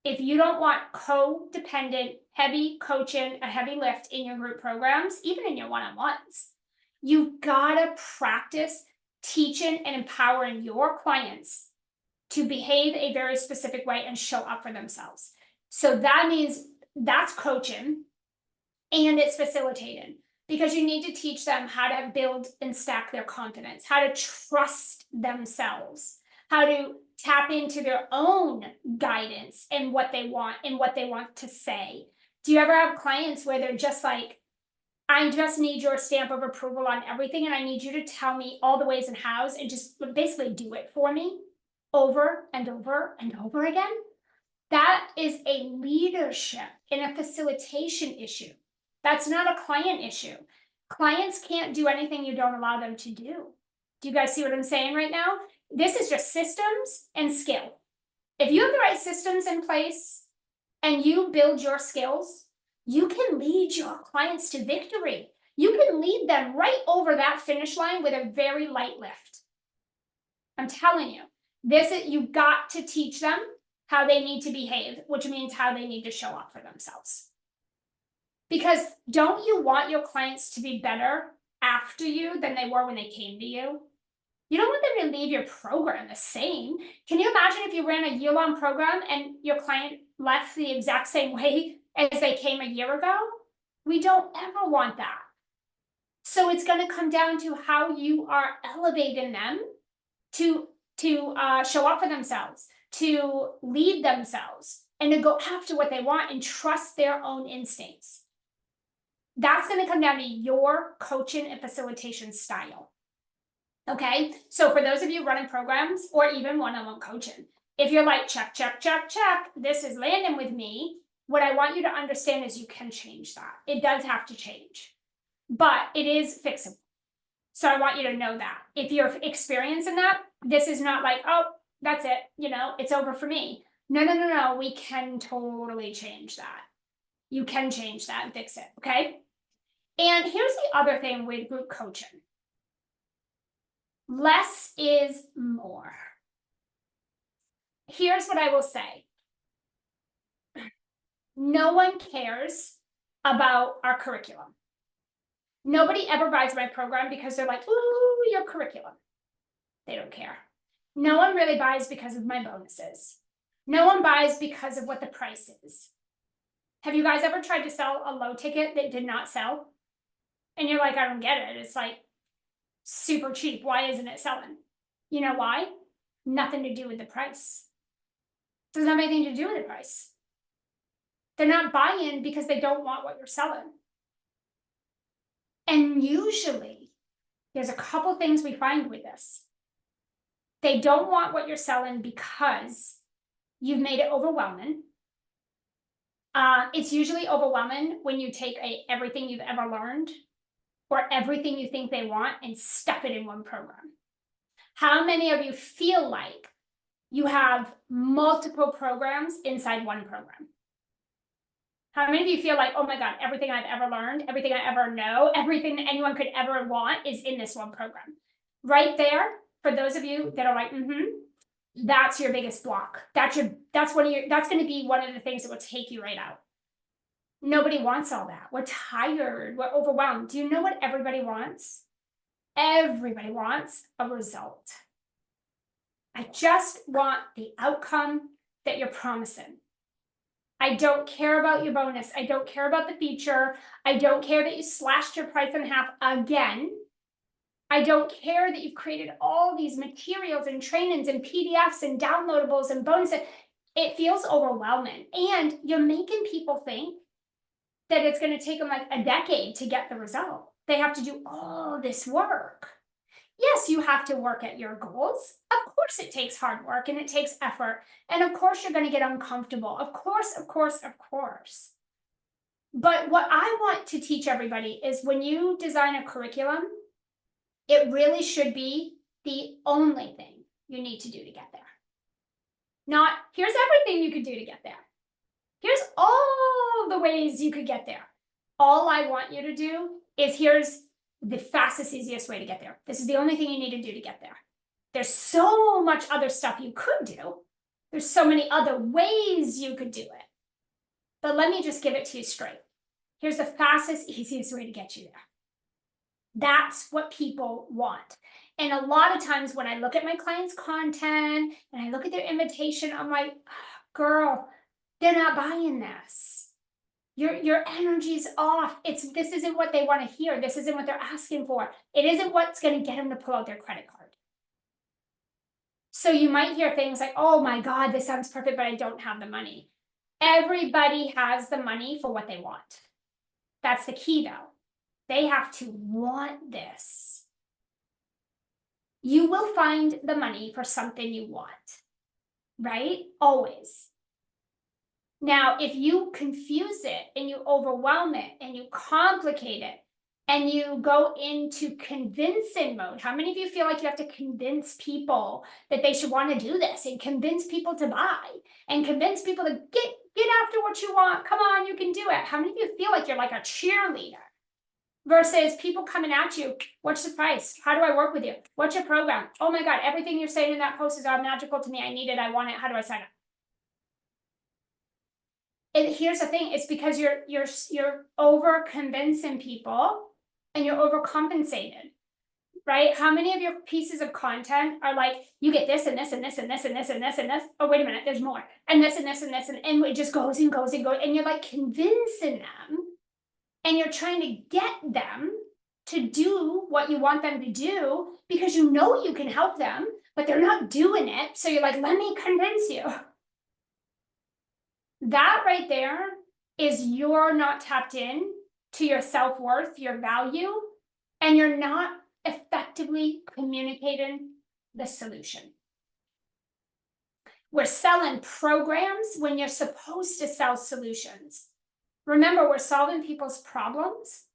If you don't want codependent, heavy coaching, a heavy lift in your group programs, even in your one-on-ones, you've got to practice teaching and empowering your clients to behave a very specific way and show up for themselves. So that means that's coaching and it's facilitating, because you need to teach them how to build and stack their confidence, how to trust themselves, how to tap into their own guidance and what they want and what they want to say. Do you ever have clients where they're just like, I just need your stamp of approval on everything, and I need you to tell me all the ways and hows and just basically do it for me over and over and over again? That is a leadership and a facilitation issue. That's not a client issue. Clients can't do anything you don't allow them to do. Do you guys see what I'm saying right now? This is just systems and skill. If you have the right systems in place and you build your skills, you can lead your clients to victory. You can lead them right over that finish line with a very light lift. I'm telling you, you've got to teach them how they need to behave, which means how they need to show up for themselves. Because don't you want your clients to be better after you than they were when they came to you? You don't want them to leave your program the same. Can you imagine if you ran a year-long program and your client left the exact same way as they came a year ago? We don't ever want that. So it's going to come down to how you are elevating them to show up for themselves, to lead themselves, and to go after what they want and trust their own instincts. That's going to come down to your coaching and facilitation style. Okay, so for those of you running programs or even one-on-one coaching, if you're like, check, check, check, check, this is landing with me, what I want you to understand is you can change that. It does have to change, but it is fixable. So I want you to know that. If you're experiencing that, this is not like, oh, that's it, it's over for me. No, we can totally change that. You can change that and fix it, okay? And here's the other thing with group coaching. Less is more. Here's what I will say. No one cares about our curriculum. Nobody ever buys my program because they're like, ooh, your curriculum. They don't care. No one really buys because of my bonuses. No one buys because of what the price is. Have you guys ever tried to sell a low ticket that did not sell? And you're like, I don't get it. It's like super cheap. Why isn't it selling? You know why? Nothing to do with the price. Doesn't have anything to do with the price. They're not buying because they don't want what you're selling. And usually, there's a couple things we find with this. They don't want what you're selling because you've made it overwhelming. It's usually overwhelming when you take everything you've ever learned or everything you think they want and stuff it in one program. How many of you feel like you have multiple programs inside one program? How many of you feel like, oh my God, everything I've ever learned, everything I ever know, everything that anyone could ever want is in this one program? Right there, for those of you that are like, that's your biggest block. That's going to be one of the things that will take you right out. Nobody wants all that. We're tired. We're overwhelmed. Do you know what everybody wants? Everybody wants a result. I just want the outcome that you're promising. I don't care about your bonus. I don't care about the feature. I don't care that you slashed your price in half again. I don't care that you've created all these materials and trainings and PDFs and downloadables and bonuses. It feels overwhelming. And you're making people think that it's going to take them like a decade to get the result. They have to do all this work. Yes, you have to work at your goals. Of course, it takes hard work and it takes effort. And of course, you're going to get uncomfortable. Of course. But what I want to teach everybody is when you design a curriculum, it really should be the only thing you need to do to get there. Not, here's everything you could do to get there. Here's all the ways you could get there. All I want you to do is here's the fastest, easiest way to get there. This is the only thing you need to do to get there. There's so much other stuff you could do. There's so many other ways you could do it. But let me just give it to you straight. Here's the fastest, easiest way to get you there. That's what people want. And a lot of times when I look at my clients' content and I look at their invitation, I'm like, girl, they're not buying this. Your energy's off. This isn't what they want to hear. This isn't what they're asking for. It isn't what's going to get them to pull out their credit card. So you might hear things like, oh my God, this sounds perfect, but I don't have the money. Everybody has the money for what they want. That's the key though. They have to want this. You will find the money for something you want, right? Always. Now, if you confuse it and you overwhelm it and you complicate it and you go into convincing mode, how many of you feel like you have to convince people that they should want to do this and convince people to buy and convince people to get after what you want? Come on, you can do it. How many of you feel like you're like a cheerleader? versus people coming at you. What's the price? How do I work with you? What's your program? Oh my God, everything you're saying in that post is all magical to me. I need it. I want it. How do I sign up? And here's the thing, it's because you're over convincing people and you're overcompensated, right? How many of your pieces of content are like, you get this and this and this and this and this and this and this? Oh, wait a minute, there's more. And this and this and this, and it just goes and goes and goes. And you're like convincing them and you're trying to get them to do what you want them to do because you know you can help them, but they're not doing it. So you're like, let me convince you. That right there is you're not tapped in to your self-worth, your value, and you're not effectively communicating the solution. We're selling programs when you're supposed to sell solutions. Remember, we're solving people's problems.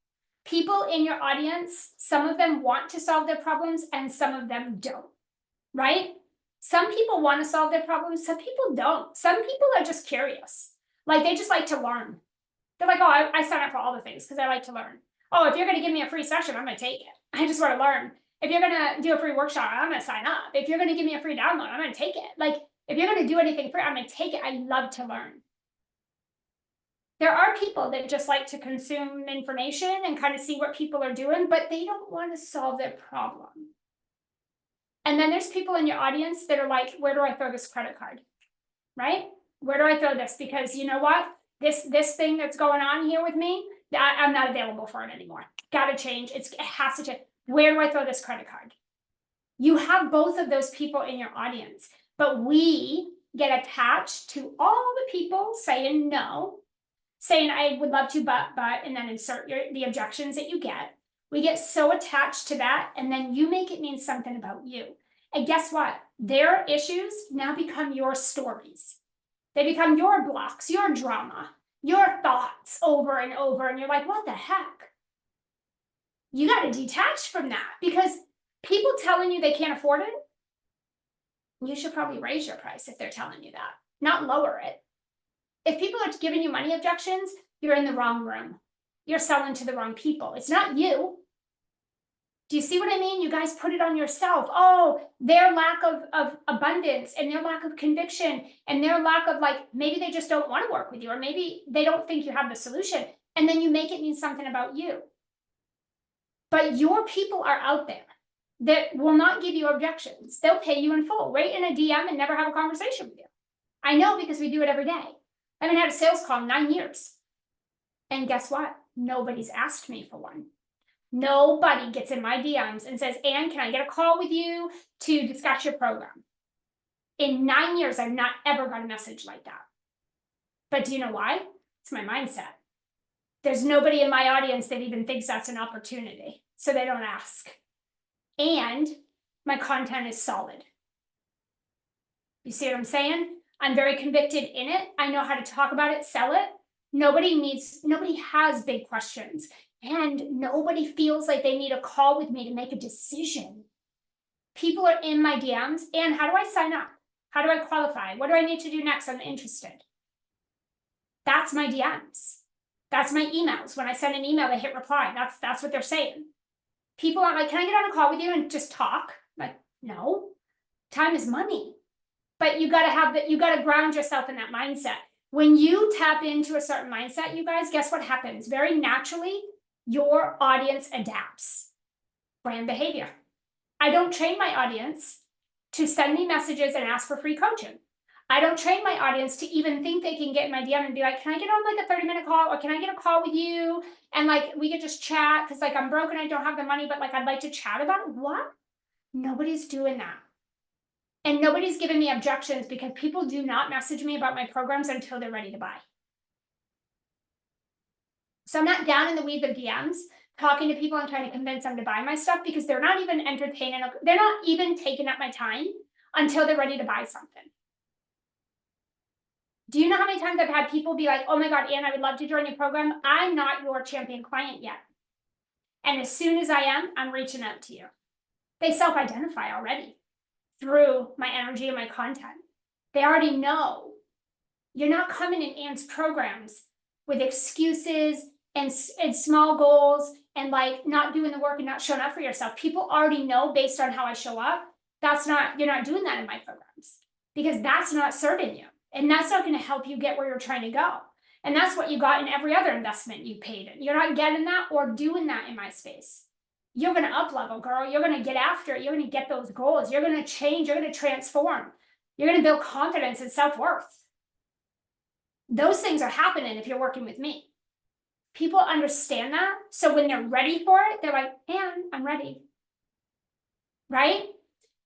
People in your audience, some of them want to solve their problems and some of them don't, right? Some people want to solve their problems, some people don't. Some people are just curious. Like they just like to learn. They're like, oh, I sign up for all the things because I like to learn. Oh, if you're going to give me a free session, I'm going to take it. I just want to learn. If you're going to do a free workshop, I'm going to sign up. If you're going to give me a free download, I'm going to take it. Like if you're going to do anything free, I'm going to take it. I love to learn. There are people that just like to consume information and kind of see what people are doing, but they don't want to solve their problem. And then there's people in your audience that are like, where do I throw this credit card? Right? Where do I throw this? Because you know what? This thing that's going on here with me, I'm not available for it anymore. Got to change. It has to change. Where do I throw this credit card? You have both of those people in your audience, but we get attached to all the people saying no, saying I would love to, but, and then insert the objections that you get. We get so attached to that, and then you make it mean something about you. And guess what? Their issues now become your stories. They become your blocks, your drama, your thoughts over and over. And you're like, what the heck? You got to detach from that because people telling you they can't afford it, you should probably raise your price if they're telling you that, not lower it. If people are giving you money objections, you're in the wrong room. You're selling to the wrong people. It's not you. Do you see what I mean? You guys put it on yourself. Oh, their lack of abundance and their lack of conviction and their lack of like, maybe they just don't want to work with you, or maybe they don't think you have the solution. And then you make it mean something about you. But your people are out there that will not give you objections. They'll pay you in full, right in a DM and never have a conversation with you. I know because we do it every day. I haven't had a sales call in 9 years. And guess what? Nobody's asked me for one. Nobody gets in my DMs and says, Anne, can I get a call with you to discuss your program? In 9 years, I've not ever got a message like that. But do you know why? It's my mindset. There's nobody in my audience that even thinks that's an opportunity, so they don't ask. And my content is solid. You see what I'm saying? I'm very convicted in it. I know how to talk about it, sell it. Nobody has big questions. And nobody feels like they need a call with me to make a decision. People are in my DMs. And how do I sign up? How do I qualify? What do I need to do next? I'm interested. That's my DMs. That's my emails. When I send an email, they hit reply. That's what they're saying. People aren't like, can I get on a call with you and just talk? Like, no. Time is money. But you gotta ground yourself in that mindset. When you tap into a certain mindset, you guys, guess what happens? Very naturally, your audience adapts. Brand behavior. I don't train my audience to send me messages and ask for free coaching. I don't train my audience to even think they can get in my DM and be like, can I get on like a 30-minute call, or can I get a call with you? And like, we could just chat because like I'm broken, I don't have the money, but like I'd like to chat about it. What? Nobody's doing that. And nobody's giving me objections because people do not message me about my programs until they're ready to buy. So I'm not down in the weeds of DMs talking to people and trying to convince them to buy my stuff because they're not even entertaining. They're not even taking up my time until they're ready to buy something. Do you know how many times I've had people be like, oh my God, Anne, I would love to join your program. I'm not your champion client yet. And as soon as I am, I'm reaching out to you. They self-identify already through my energy and my content. They already know. You're not coming in Anne's programs with excuses and small goals and like not doing the work and not showing up for yourself, people already know based on how I show up, you're not doing that in my programs, because that's not serving you. And that's not going to help you get where you're trying to go. And that's what you got in every other investment you paid in. You're not getting that or doing that in my space. You're going to up level, girl. You're going to get after it. You're going to get those goals. You're going to change. You're going to transform. You're going to build confidence and self-worth. Those things are happening if you're working with me. People understand that. So when they're ready for it, they're like, and I'm ready. Right?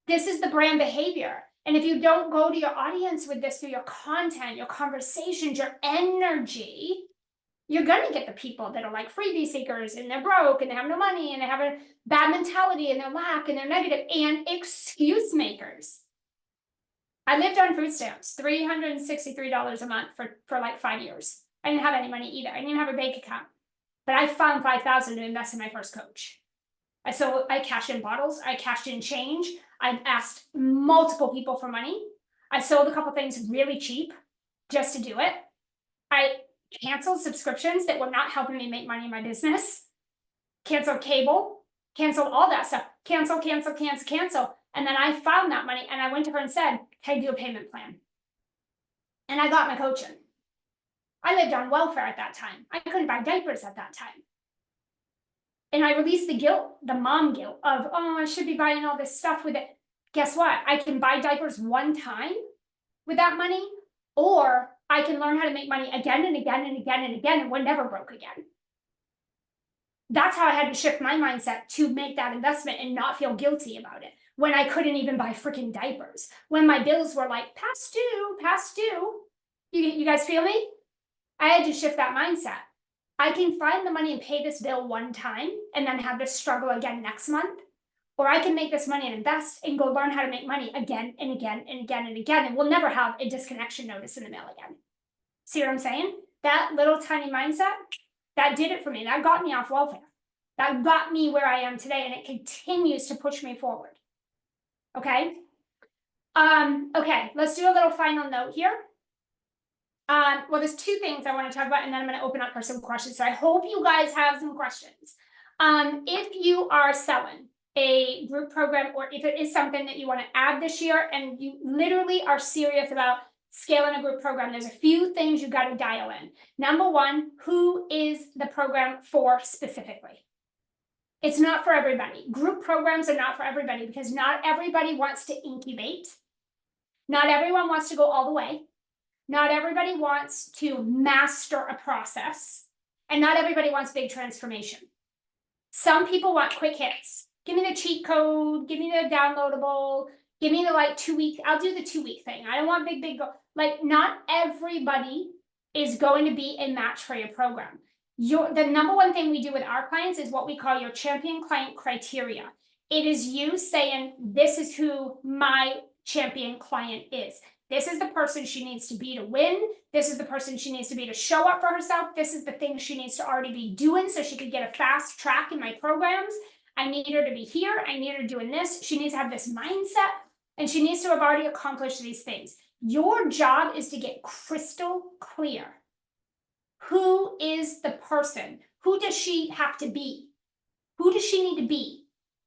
This is the brand behavior. And if you don't go to your audience with this through your content, your conversations, your energy, you're going to get the people that are like freebie seekers and they're broke and they have no money and they have a bad mentality and they're lack and they're negative and excuse makers. I lived on food stamps, $363 a month for like 5 years. I didn't have any money either. I didn't even have a bank account, but I found $5,000 to invest in my first coach. I cashed in bottles. I cashed in change. I asked multiple people for money. I sold a couple things really cheap just to do it. I canceled subscriptions that were not helping me make money in my business. Canceled cable, canceled all that stuff. Cancel. And then I found that money and I went to her and said, can I do a payment plan? And I got my coaching. I lived on welfare at that time. I couldn't buy diapers at that time. And I released the guilt, the mom guilt of, oh, I should be buying all this stuff with it. Guess what? I can buy diapers one time with that money, or I can learn how to make money again and again and again and again, and we're never broke again. That's how I had to shift my mindset to make that investment and not feel guilty about it when I couldn't even buy freaking diapers, when my bills were like past due. You guys feel me? I had to shift that mindset. I can find the money and pay this bill one time and then have this struggle again next month. Or I can make this money and invest and go learn how to make money again and again and again and again. And we'll never have a disconnection notice in the mail again. See what I'm saying? That little tiny mindset, that did it for me. That got me off welfare. That got me where I am today. And it continues to push me forward. Okay. Okay, let's do a little final note here. Well, there's two things I want to talk about, and then I'm going to open up for some questions. So I hope you guys have some questions. If you are selling a group program, or if it is something that you want to add this year and you literally are serious about scaling a group program, there's a few things you got to dial in. Number one, who is the program for specifically? It's not for everybody. Group programs are not for everybody because not everybody wants to incubate. Not everyone wants to go all the way. Not everybody wants to master a process, and not everybody wants big transformation. Some people want quick hits. Give me the cheat code, give me the downloadable, give me the like 2 week, I'll do the 2 week thing. I don't want big go. Like, not everybody is going to be a match for your program. The number one thing we do with our clients is what we call your champion client criteria. It is you saying, this is who my champion client is. This is the person she needs to be to win. This is the person she needs to be to show up for herself. This is the thing she needs to already be doing so she could get a fast track in my programs. I need her to be here. I need her doing this. She needs to have this mindset, and she needs to have already accomplished these things. Your job is to get crystal clear. Who is the person? Who does she have to be? Who does she need to be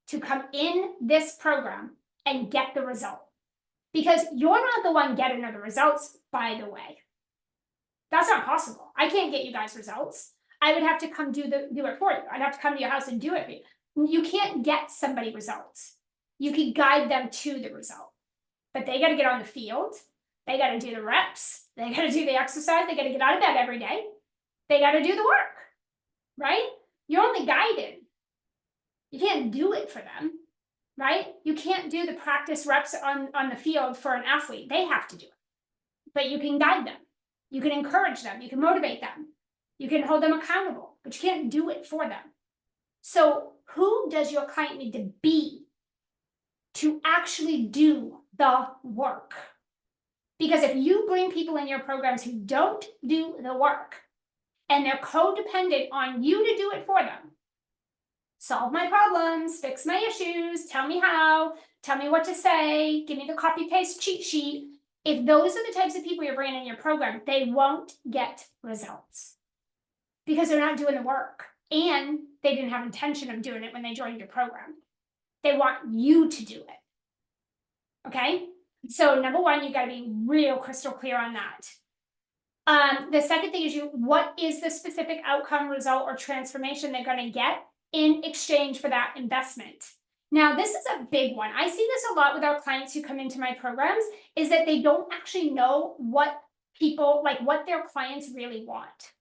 to come in this program and get the result? Because you're not the one getting the results, by the way. That's not possible. I can't get you guys results. I would have to come do it for you. I'd have to come to your house and do it for you. You can't get somebody results. You can guide them to the result. But they got to get on the field. They got to do the reps. They got to do the exercise. They got to get out of bed every day. They got to do the work, right? You're only guided. You can't do it for them. Right? You can't do the practice reps on the field for an athlete. They have to do it. But you can guide them. You can encourage them. You can motivate them. You can hold them accountable, but you can't do it for them. So who does your client need to be to actually do the work? Because if you bring people in your programs who don't do the work and they're codependent on you to do it for them, solve my problems, fix my issues, tell me how, tell me what to say, give me the copy paste cheat sheet. If those are the types of people you're bringing in your program, they won't get results because they're not doing the work. and they didn't have intention of doing it when they joined your program. They want you to do it. Okay? So number one, you got to be real crystal clear on that. The second thing is what is the specific outcome, result, or transformation they're going to get in exchange for that investment? Now, this is a big one. I see this a lot with our clients who come into my programs, is that they don't actually know what people, like what their clients really want.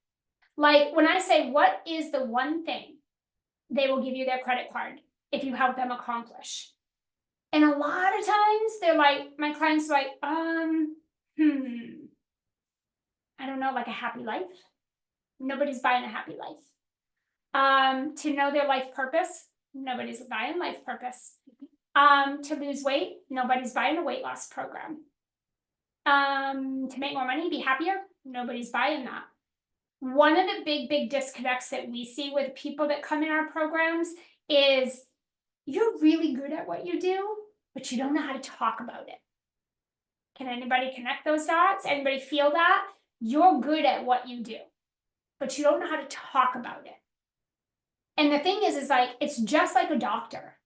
Like when I say, what is the one thing they will give you their credit card if you help them accomplish? And a lot of times they're like, my clients are like, I don't know, like a happy life. Nobody's buying a happy life. To know their life purpose, nobody's buying life purpose. To lose weight, nobody's buying a weight loss program. To make more money, be happier, nobody's buying that. One of the big disconnects that we see with people that come in our programs is you're really good at what you do, but you don't know how to talk about it. Can anybody connect those dots? Anybody feel that? You're good at what you do, but you don't know how to talk about it. And the thing is like, it's just like a doctor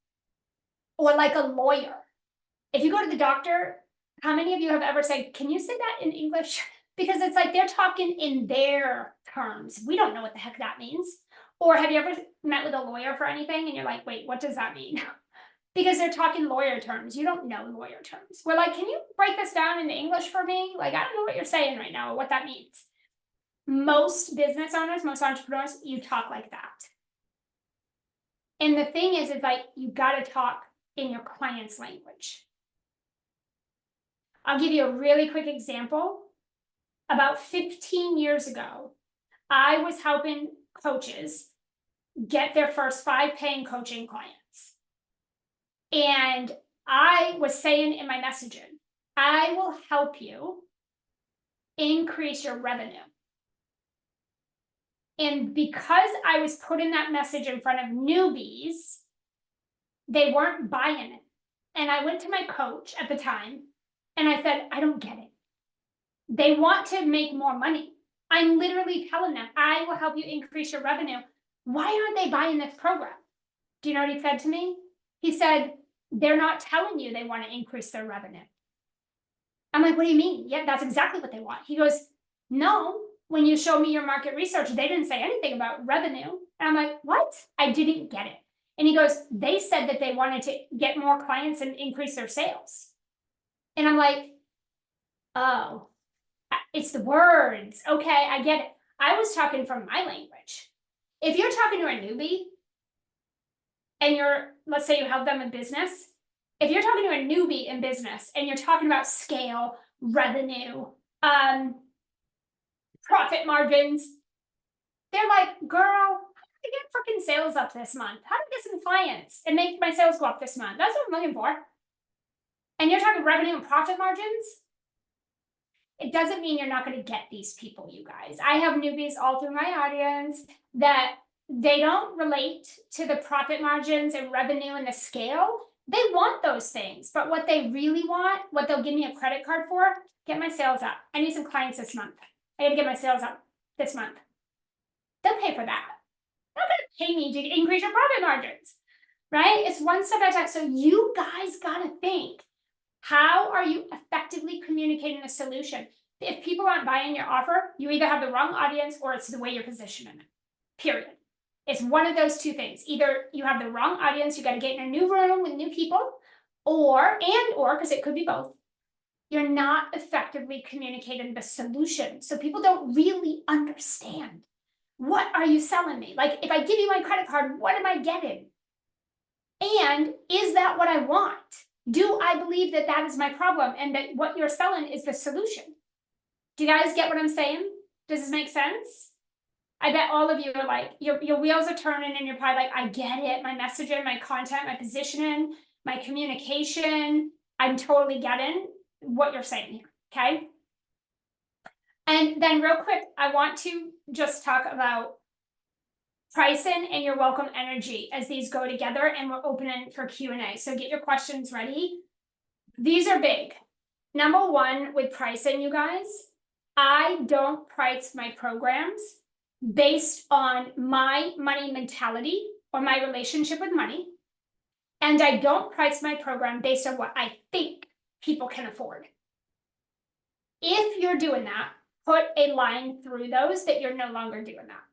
or like a lawyer. If you go to the doctor, how many of you have ever said, can you say that in English? Because it's like they're talking in their terms. We don't know what the heck that means. Or have you ever met with a lawyer for anything and you're like, wait, what does that mean? Because they're talking lawyer terms. You don't know lawyer terms. We're like, can you break this down into English for me? Like, I don't know what you're saying right now or what that means. Most business owners, most entrepreneurs, you talk like that. And the thing is like, you got to talk in your client's language. I'll give you a really quick example. About 15 years ago, I was helping coaches get their first 5 paying coaching clients. And I was saying in my messaging, I will help you increase your revenue. And because I was putting that message in front of newbies, they weren't buying it. And I went to my coach at the time and I said, I don't get it. They want to make more money. I'm literally telling them, I will help you increase your revenue. Why aren't they buying this program? Do you know what he said to me? He said, they're not telling you they want to increase their revenue. I'm like, what do you mean? Yeah, that's exactly what they want. He goes, no, when you show me your market research, they didn't say anything about revenue. And I'm like, what? I didn't get it. And he goes, they said that they wanted to get more clients and increase their sales. And I'm like, oh, it's the words. Okay, I get it. I was talking from my language. If you're talking to a newbie and let's say you help them in business, if you're talking to a newbie in business and you're talking about scale, revenue, profit margins, they're like, girl, how do I get freaking sales up this month? How do I get some clients and make my sales go up this month? That's what I'm looking for. And you're talking revenue and profit margins? It doesn't mean you're not going to get these people, you guys. I have newbies all through my audience that they don't relate to the profit margins and revenue and the scale. They want those things, but what they really want, what they'll give me a credit card for, get my sales up. I need some clients this month. I got to get my sales up this month. They'll pay for that. They're not going to pay me to increase your profit margins, right? It's one step at a time. So you guys got to think, how are you effectively communicating a solution? If people aren't buying your offer, you either have the wrong audience or it's the way you're positioning it, period. It's one of those two things. Either you have the wrong audience, you got to get in a new room with new people, or, because it could be both, you're not effectively communicating the solution. So people don't really understand. What are you selling me? Like, if I give you my credit card, what am I getting? And is that what I want? Do I believe that that is my problem and that what you're selling is the solution? Do you guys get what I'm saying? Does this make sense? I bet all of you are like, your wheels are turning and you're probably like, I get it. My messaging, my content, my positioning, my communication. I'm totally getting what you're saying here, okay? And then real quick, I want to just talk about pricing and your welcome energy as these go together, and we're opening for Q&A. So get your questions ready. These are big. Number one, with pricing, you guys, I don't price my programs based on my money mentality or my relationship with money. And I don't price my program based on what I think people can afford. If you're doing that, put a line through those that you're no longer doing that.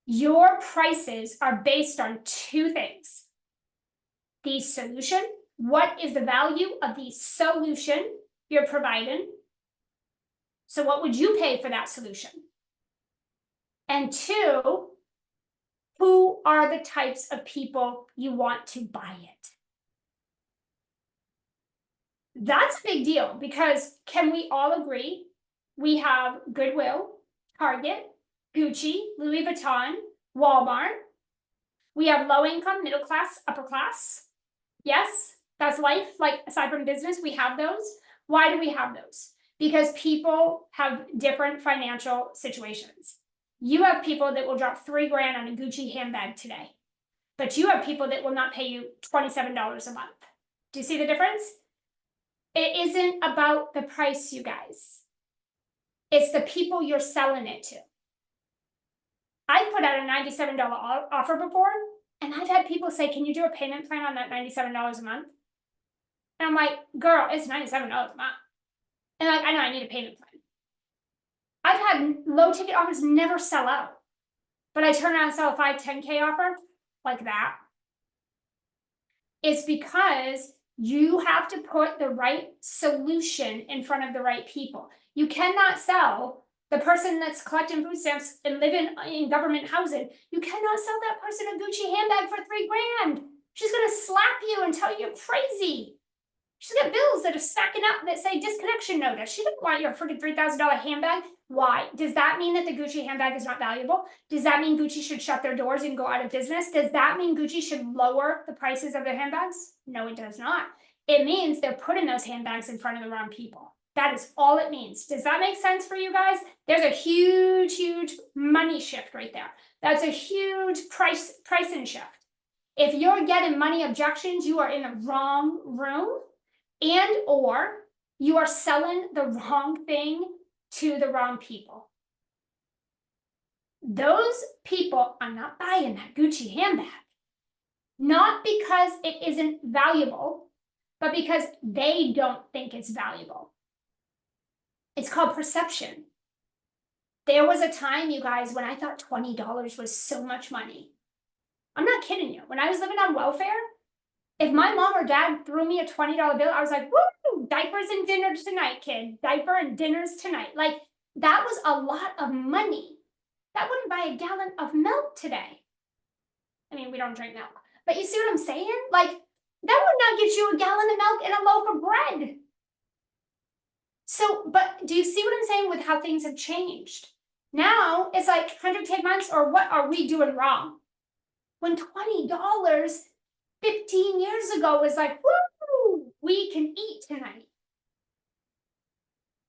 Your prices are based on two things: the solution. What is the value of the solution you're providing? So what would you pay for that solution? And two, who are the types of people you want to buy it? That's a big deal, because can we all agree we have Goodwill, Target, Gucci, Louis Vuitton, Walmart. We have low income, middle class, upper class. Yes, that's life. Like, aside from business, we have those. Why do we have those? Because people have different financial situations. You have people that will drop $3 grand on a Gucci handbag today, but you have people that will not pay you $27 a month. Do you see the difference? It isn't about the price, you guys. It's the people you're selling it to. I put out a $97 offer before, and I've had people say, can you do a payment plan on that $97 a month? And I'm like, girl, it's $97 a month. And like, I know I need a payment plan. I've had low ticket offers never sell out, but I turn around and sell a 5, 10K offer like that. It's because you have to put the right solution in front of the right people. You cannot sell the person that's collecting food stamps and living in government housing. You cannot sell that person a Gucci handbag for $3 grand. She's gonna slap you and tell you you're crazy. She's got bills that are stacking up that say disconnection notice. She doesn't want your freaking $3,000 handbag. Why? Does that mean that the Gucci handbag is not valuable? Does that mean Gucci should shut their doors and go out of business? Does that mean Gucci should lower the prices of their handbags? No, it does not. It means they're putting those handbags in front of the wrong people. That is all it means. Does that make sense for you guys? There's a huge, huge money shift right there. That's a huge pricing shift. If you're getting money objections, you are in the wrong room, and or you are selling the wrong thing to the wrong people. Those people are not buying that Gucci handbag, not because it isn't valuable, but because they don't think it's valuable. It's called perception. There was a time, you guys, when I thought $20 was so much money. I'm not kidding you. When I was living on welfare, if my mom or dad threw me a $20 bill, I was like, woo, diapers and dinners tonight, kid. Diaper and dinners tonight. Like, that was a lot of money. That wouldn't buy a gallon of milk today. I mean, we don't drink milk. But you see what I'm saying? Like, that would not get you a gallon of milk and a loaf of bread. So, but do you see what I'm saying with how things have changed? Now, it's like 100K months, or what are we doing wrong? When $20 15 years ago was like, woo, we can eat tonight.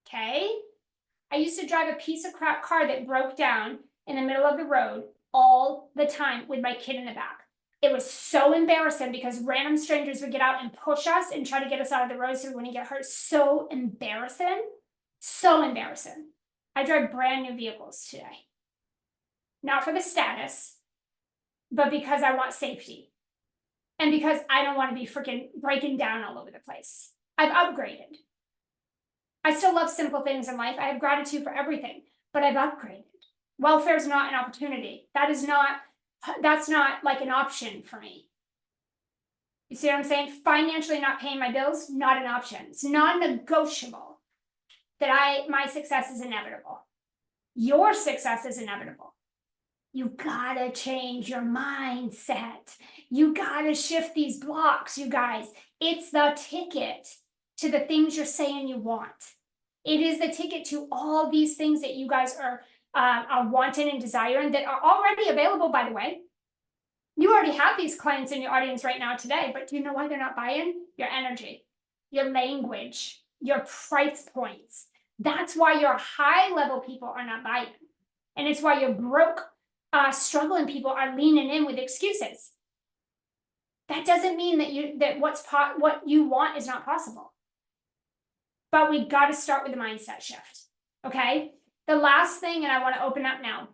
Okay? I used to drive a piece of crap car that broke down in the middle of the road all the time with my kid in the back. It was so embarrassing because random strangers would get out and push us and try to get us out of the road so we wouldn't get hurt. So embarrassing. So embarrassing. I drive brand new vehicles today. Not for the status, but because I want safety. And because I don't want to be freaking breaking down all over the place. I've upgraded. I still love simple things in life. I have gratitude for everything, but I've upgraded. Welfare is not an opportunity. That's not like an option for me. You see what I'm saying? Financially not paying my bills, not an option. It's non-negotiable that my success is inevitable. Your success is inevitable. You gotta change your mindset. You gotta shift these blocks, you guys. It's the ticket to the things you're saying you want. It is the ticket to all these things that you guys are wanting and desiring that are already available, by the way. You already have these clients in your audience right now today, but do you know why they're not buying? Your energy, your language, your price points. That's why your high level people are not buying. And it's why your broke, struggling people are leaning in with excuses. That doesn't mean that what you want is not possible. But we got to start with the mindset shift. Okay. The last thing, and I want to open up now.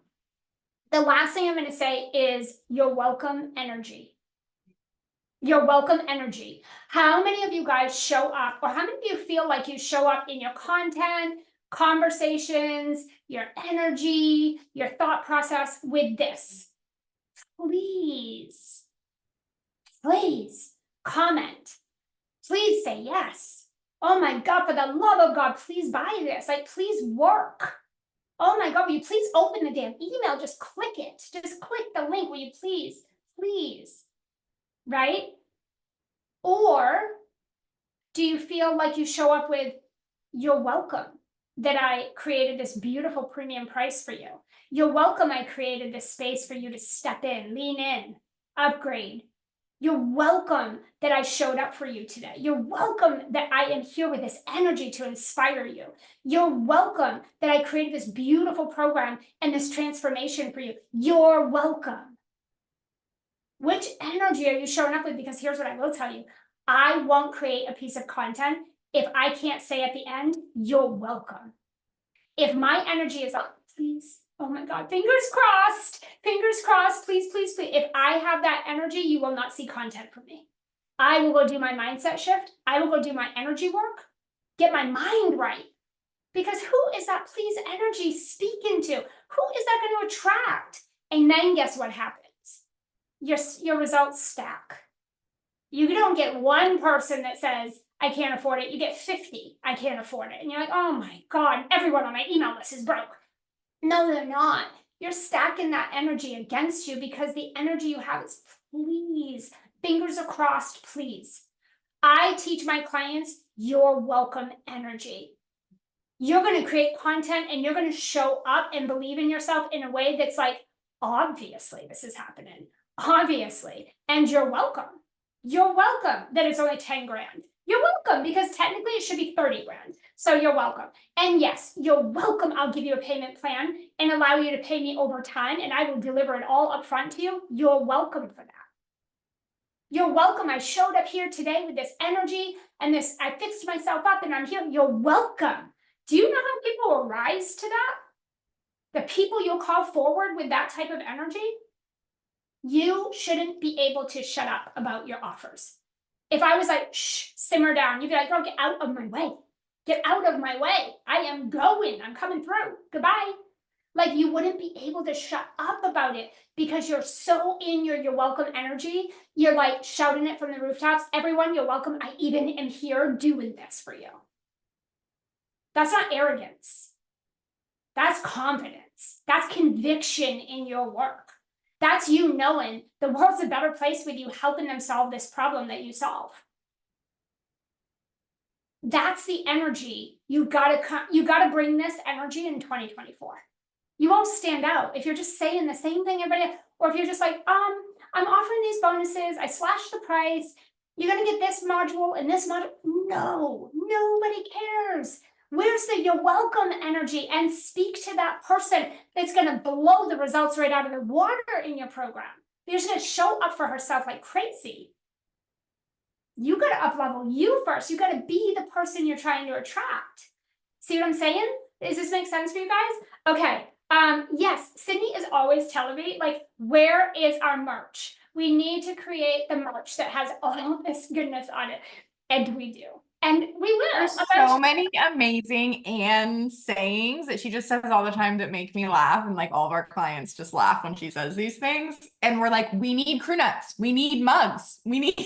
The last thing I'm going to say is you're welcome energy. Your welcome energy. How many of you guys show up, or how many of you feel like you show up in your content, conversations, your energy, your thought process with this? Please, please comment. Please say yes. Oh my God, for the love of God, please buy this. Like, please work. Oh my God, will you please open the damn email? Just click it. Just click the link. Will you please, please, right? Or do you feel like you show up with, you're welcome that I created this beautiful premium price for you. You're welcome I created this space for you to step in, lean in, upgrade. You're welcome that I showed up for you today. You're welcome that I am here with this energy to inspire you. You're welcome that I created this beautiful program and this transformation for you. You're welcome. Which energy are you showing up with? Because here's what I will tell you. I won't create a piece of content if I can't say at the end, you're welcome. If my energy is like, please, oh my God, fingers crossed, please, please, please. If I have that energy, you will not see content from me. I will go do my mindset shift. I will go do my energy work, get my mind right. Because who is that please energy speaking to? Who is that going to attract? And then guess what happens? Your results stack. You don't get one person that says, I can't afford it. You get 50, I can't afford it. And you're like, oh my God, everyone on my email list is broke. No, they're not. You're stacking that energy against you because the energy you have is please, fingers are crossed, please. I teach my clients your welcome energy. You're going to create content and you're going to show up and believe in yourself in a way that's like, obviously this is happening. Obviously. And you're welcome. You're welcome that it's only 10 grand. You're welcome because technically it should be 30 grand. So you're welcome. And yes, you're welcome. I'll give you a payment plan and allow you to pay me over time and I will deliver it all up front to you. You're welcome for that. You're welcome. I showed up here today with this energy and this, I fixed myself up and I'm here. You're welcome. Do you know how people will rise to that? The people you'll call forward with that type of energy? You shouldn't be able to shut up about your offers. If I was like, shh, simmer down, you'd be like, girl, get out of my way. Get out of my way. I am going. I'm coming through. Goodbye. Like you wouldn't be able to shut up about it because you're so in your you're welcome energy. You're like shouting it from the rooftops. Everyone, you're welcome. I even am here doing this for you. That's not arrogance. That's confidence. That's conviction in your work. That's you knowing the world's a better place with you helping them solve this problem that you solve. That's the energy you gotta bring this energy in 2024. You won't stand out if you're just saying the same thing everybody, or if you're just like, I'm offering these bonuses, I slashed the price, you're gonna get this module and this module. No, nobody cares. Where's the you're welcome energy? And speak to that person that's going to blow the results right out of the water in your program. You're just going to show up for herself like crazy. You got to up level you first. You got to be the person you're trying to attract. See what I'm saying? Does this make sense for you guys? Okay. Yes, Sydney is always telling me, like, where is our merch? We need to create the merch that has all this goodness on it. And we do. And we will. There's so many amazing and sayings that she just says all the time that make me laugh. And like all of our clients just laugh when she says these things. And we're like, we need crew nuts. We need mugs. We need.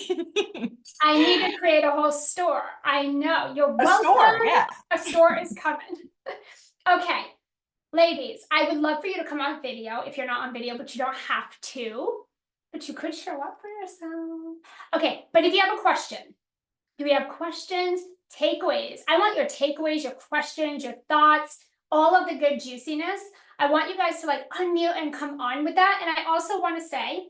I need to create a whole store. I know. You're welcome. A store, yes. A store is coming. Okay. Ladies, I would love for you to come on video if you're not on video, but you don't have to. But you could show up for yourself. Okay, but if you have a question, do we have questions, takeaways? I want your takeaways, your questions, your thoughts, all of the good juiciness. I want you guys to like unmute and come on with that. And I also want to say,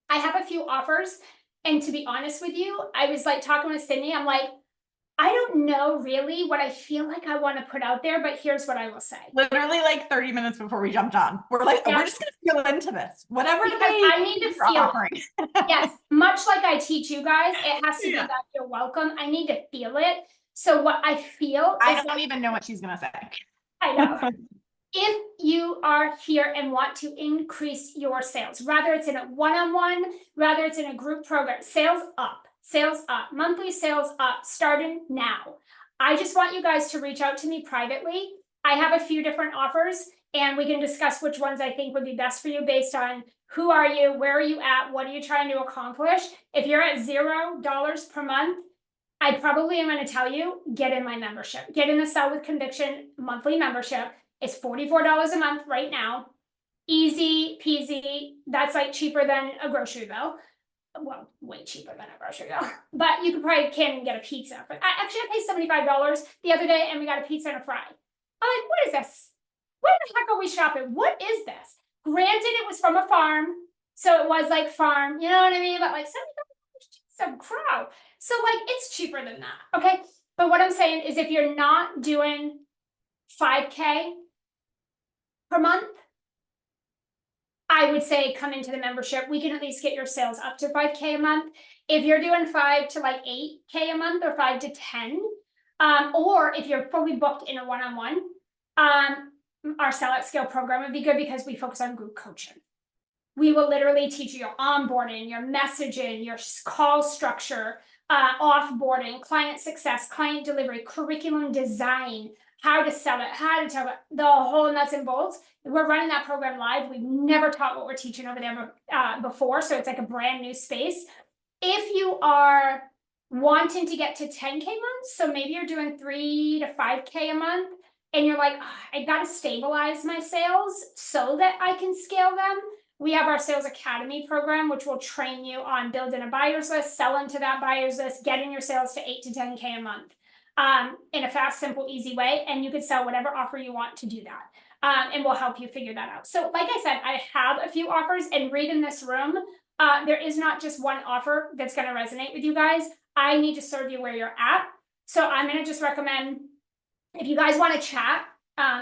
I have a few offers. And to be honest with you, I was like talking with Sydney. I'm like, I don't know really what I feel like I want to put out there, but here's what I will say. Literally like 30 minutes before we jumped on. We're like, we're just going to feel into this. Whatever I need to feel it. Yes, much like I teach you guys, it has to be that you're welcome. I need to feel it. So what I feel I don't even know what she's going to say. I know. If you are here and want to increase your sales, whether it's in a one-on-one, whether it's in a group program, sales up, monthly sales up, starting now. I just want you guys to reach out to me privately. I have a few different offers and we can discuss which ones I think would be best for you based on who are you, where are you at, what are you trying to accomplish. If you're at $0 per month, I probably am going to tell you, get in my membership. Get in the Sell with Conviction monthly membership. It's $44 a month right now. Easy peasy. That's like cheaper than a grocery bill. Well, way cheaper than a grocery bill. But you could probably can get a pizza. But I paid $75 the other day and we got a pizza and a fry. I'm like, what is this? Where the heck are we shopping? What is this? Granted, it was from a farm. So it was like farm, you know what I mean? But like $75, some crow. So like it's cheaper than that. Okay. But what I'm saying is if you're not doing 5K per month, I would say come into the membership. We can at least get your sales up to 5K a month. If you're doing 5 to like 8K a month or 5 to 10, or if you're fully booked in a one-on-one, our Sell at Scale program would be good because we focus on group coaching. We will literally teach you your onboarding, your messaging, your call structure, offboarding, client success, client delivery, curriculum design, how to sell it, how to tell it, the whole nuts and bolts. We're running that program live. We've never taught what we're teaching over there before, so it's like a brand new space. If you are wanting to get to 10K months, so maybe you're doing 3 to 5K a month, and you're like, oh, I got to stabilize my sales so that I can scale them. We have our Sales Academy program, which will train you on building a buyer's list, selling to that buyer's list, getting your sales to 8 to 10K a month in a fast, simple, easy way. And you can sell whatever offer you want to do that. And we'll help you figure that out. So like I said, I have a few offers, and read in this room, there is not just one offer that's going to resonate with you guys. I need to serve you where you're at. So I'm going to just recommend, if you guys want to chat,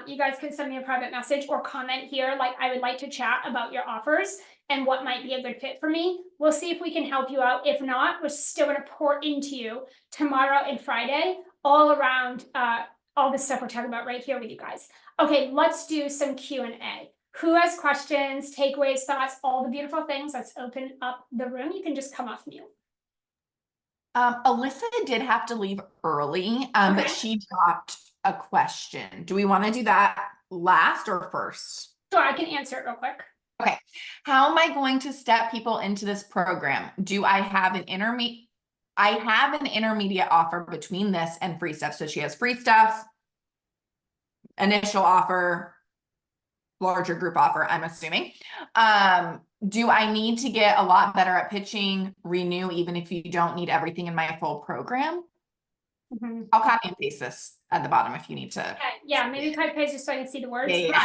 you guys can send me a private message or comment here. Like, I would like to chat about your offers and what might be a good fit for me. We'll see if we can help you out. If not, we're still going to pour into you tomorrow and Friday, all around all the stuff we're talking about right here with you guys. Okay, let's do some Q&A. Who has questions, takeaways, thoughts, all the beautiful things? Let's open up the room. You can just come off mute. Alyssa did have to leave early, but she dropped a question. Do we want to do that last or first? Sure, I can answer it real quick. Okay. How am I going to step people into this program? Do I have an intermediate? I have an intermediate offer between this and free stuff. So she has free stuff, initial offer, larger group offer, I'm assuming. Do I need to get a lot better at pitching, renew, even if you don't need everything in my full program? Mm-hmm. I'll copy and paste this at the bottom if you need to. Okay, yeah, maybe copy paste just so I can see the words. Yeah.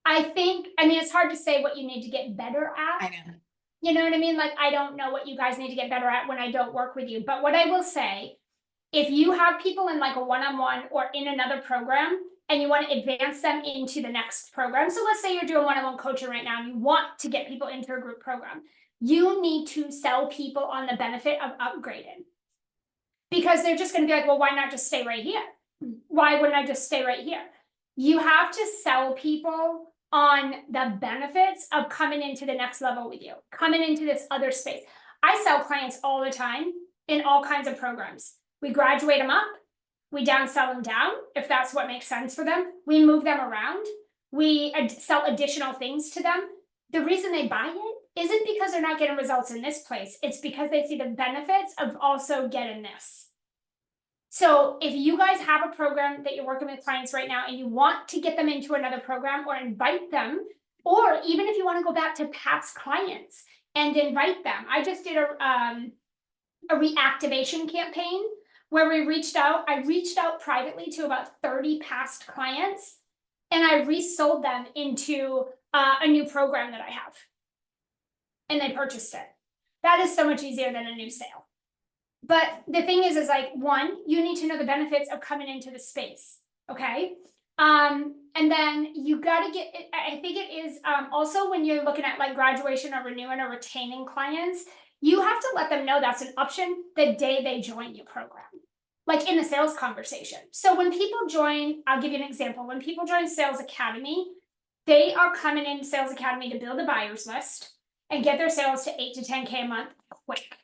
I think, I mean, it's hard to say what you need to get better at. I know. You know what I mean? Like, I don't know what you guys need to get better at when I don't work with you. But what I will say, if you have people in like a one-on-one or in another program and you want to advance them into the next program. So let's say you're doing one-on-one coaching right now and you want to get people into a group program. You need to sell people on the benefit of upgrading. Because they're just going to be like, well, why not just stay right here? Why wouldn't I just stay right here? You have to sell people on the benefits of coming into the next level with you, coming into this other space. I sell clients all the time in all kinds of programs. We graduate them up, we downsell them down, if that's what makes sense for them. We move them around, we sell additional things to them. The reason they buy it isn't because they're not getting results in this place. It's because they see the benefits of also getting this. So if you guys have a program that you're working with clients right now and you want to get them into another program or invite them, or even if you want to go back to past clients and invite them. I just did a reactivation campaign where I reached out privately to about 30 past clients and I resold them into a new program that I have. And they purchased it. That is so much easier than a new sale. But the thing is like, one, you need to know the benefits of coming into the space, okay? And then you got to get, I think it is also when you're looking at like graduation or renewing or retaining clients, you have to let them know that's an option the day they join your program. like in the sales conversation. So when people join, I'll give you an example. When people join Sales Academy, they are coming in Sales Academy to build a buyer's list and get their sales to 8 to 10K a month quick.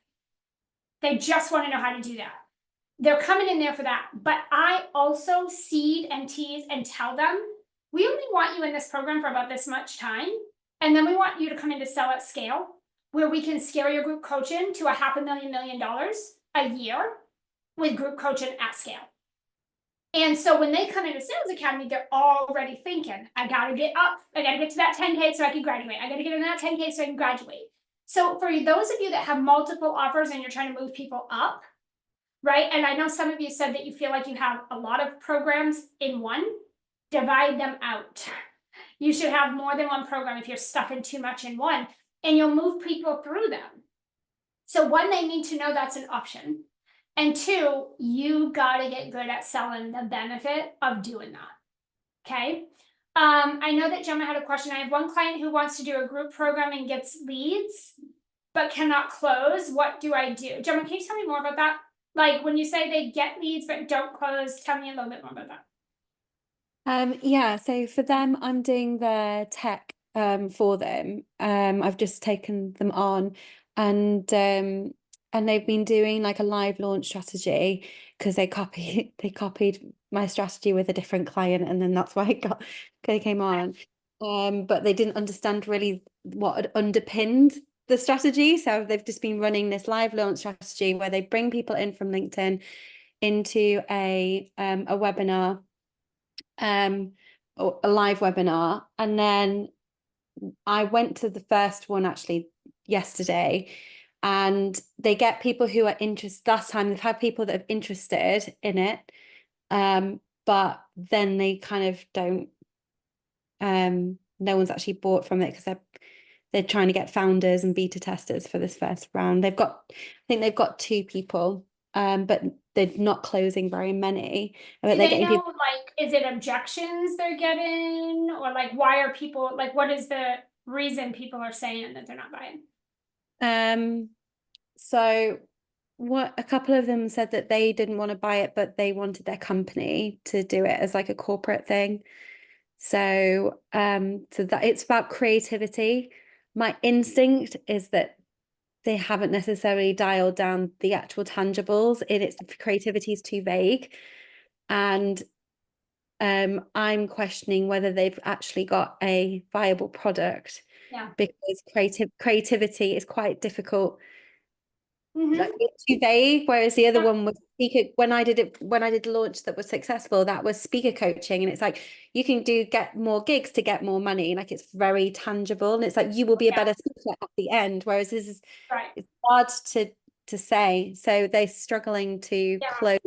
They just want to know how to do that. They're coming in there for that. But I also seed and tease and tell them, we only want you in this program for about this much time. And then we want you to come in to sell at scale, where we can scale your group coaching to $500,000 million a year with group coaching at scale. And so when they come into Sales Academy, they're already thinking, I gotta get up, I gotta get to that 10K so I can graduate. I gotta get in that 10K so I can graduate. So for those of you that have multiple offers and you're trying to move people up, right? And I know some of you said that you feel like you have a lot of programs in one, divide them out. You should have more than one program if you're stuffing too much in one, and you'll move people through them. So one, they need to know that's an option. And two, you gotta get good at selling the benefit of doing that, okay? I know that Gemma had a question. I have one client who wants to do a group program and gets leads, but cannot close. What do I do? Gemma, can you tell me more about that? Like when you say they get leads but don't close, tell me a little bit more about that. Yeah, so for them, I'm doing their tech for them. I've just taken them on, and they've been doing like a live launch strategy because they copied my strategy with a different client, and then that's why they came on. But they didn't understand really what had underpinned the strategy, so they've just been running this live launch strategy where they bring people in from LinkedIn into a webinar, or a live webinar, and then I went to the first one actually yesterday, and they get people who are interested. Last time they've had people that are interested in it, but then they kind of don't, no one's actually bought from it because they're trying to get founders and beta testers for this first round. I think they've got 2 people, but they're not closing very many. But Do they're they getting know, people. like, is it objections they're getting, or like why are people, like, what is the reason people are saying that they're not buying? So a couple of them said that they didn't want to buy it, but they wanted their company to do it as like a corporate thing. So that it's about creativity. My instinct is that they haven't necessarily dialed down the actual tangibles. Creativity is too vague, and I'm questioning whether they've actually got a viable product. Yeah. Because creativity is quite difficult. Mhm. Like it's too vague, whereas the other one was speaker. When I did the launch that was successful, that was speaker coaching, and it's like you can get more gigs to get more money. Like it's very tangible, and it's like you will be a better speaker at the end. Whereas this is Right. it's hard to say. So they're struggling to close.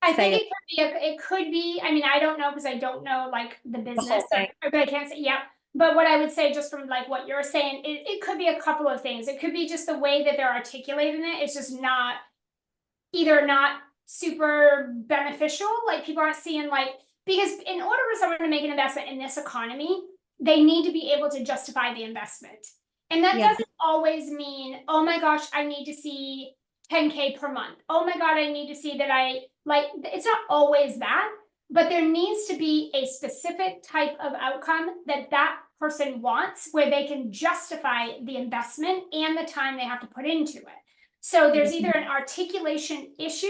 I think it could be, I mean, I don't know because I don't know like the business, thing. but I can't say, yeah. But what I would say, just from like what you're saying, it could be a couple of things. It could be just the way that they're articulating it. It's just not super beneficial. Like people aren't seeing, like, because in order for someone to make an investment in this economy, they need to be able to justify the investment. And that doesn't always mean, oh my gosh, I need to see 10K per month. Oh my God, I need to see that it's not always that, but there needs to be a specific type of outcome that person wants, where they can justify the investment and the time they have to put into it. So there's either an articulation issue,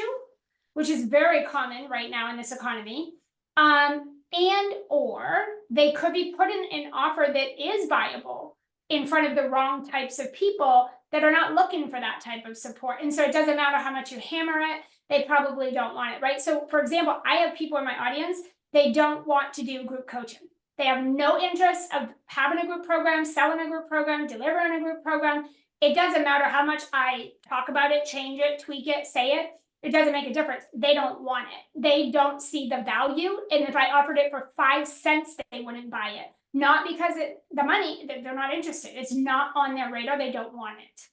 which is very common right now in this economy, and or they could be putting an offer that is viable in front of the wrong types of people that are not looking for that type of support. And so it doesn't matter how much you hammer it, they probably don't want it, right? So for example, I have people in my audience, they don't want to do group coaching. They have no interest of having a group program, selling a group program, delivering a group program. It doesn't matter how much I talk about it, change it, tweak it, say it. It doesn't make a difference. They don't want it. They don't see the value. And if I offered it for 5 cents, they wouldn't buy it. Not because the money, they're not interested. It's not on their radar. They don't want it.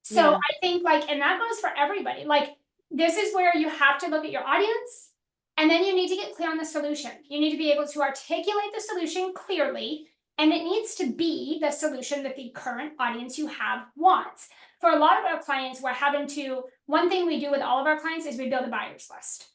So I think and that goes for everybody. Like, this is where you have to look at your audience, and then you need to get clear on the solution. You need to be able to articulate the solution clearly, and it needs to be the solution that the current audience you have wants. for a lot of our clients, we're having to, one thing we do with all of our clients is we build a buyer's list.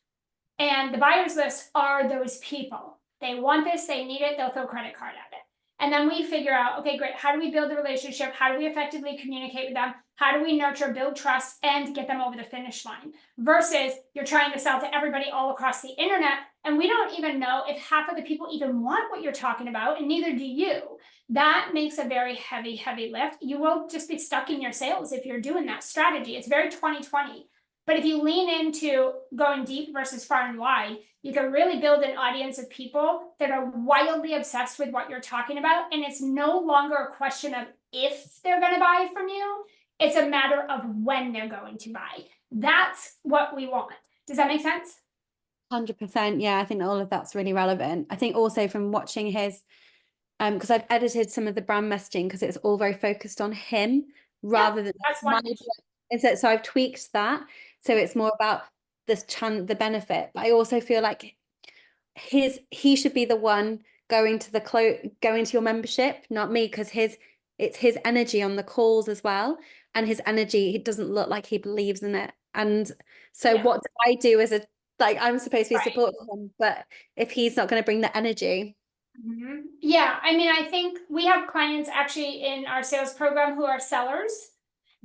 And the buyer's list are those people. They want this, they need it, they'll throw a credit card at it. And then we figure out, okay, great, how do we build the relationship? How do we effectively communicate with them? How do we nurture, build trust, and get them over the finish line? Versus you're trying to sell to everybody all across the internet, and we don't even know if half of the people even want what you're talking about, and neither do you. That makes a very heavy, heavy lift. You will just be stuck in your sales if you're doing that strategy. It's very 2020. But if you lean into going deep versus far and wide, you can really build an audience of people that are wildly obsessed with what you're talking about. And it's no longer a question of if they're going to buy from you. It's a matter of when they're going to buy. That's what we want. Does that make sense? 100%. Yeah, I think all of that's really relevant. I think also from watching his, because I've edited some of the brand messaging because it's all very focused on him rather than that's my. one. So I've tweaked that. So it's more about this the benefit. But I also feel like he should be the one going to going to your membership, not me, because it's his energy on the calls as well. And his energy, it doesn't look like he believes in it. And so what do I do as I'm supposed to be supporting him, but if he's not going to bring the energy. Yeah, I mean, I think we have clients actually in our sales program who are sellers.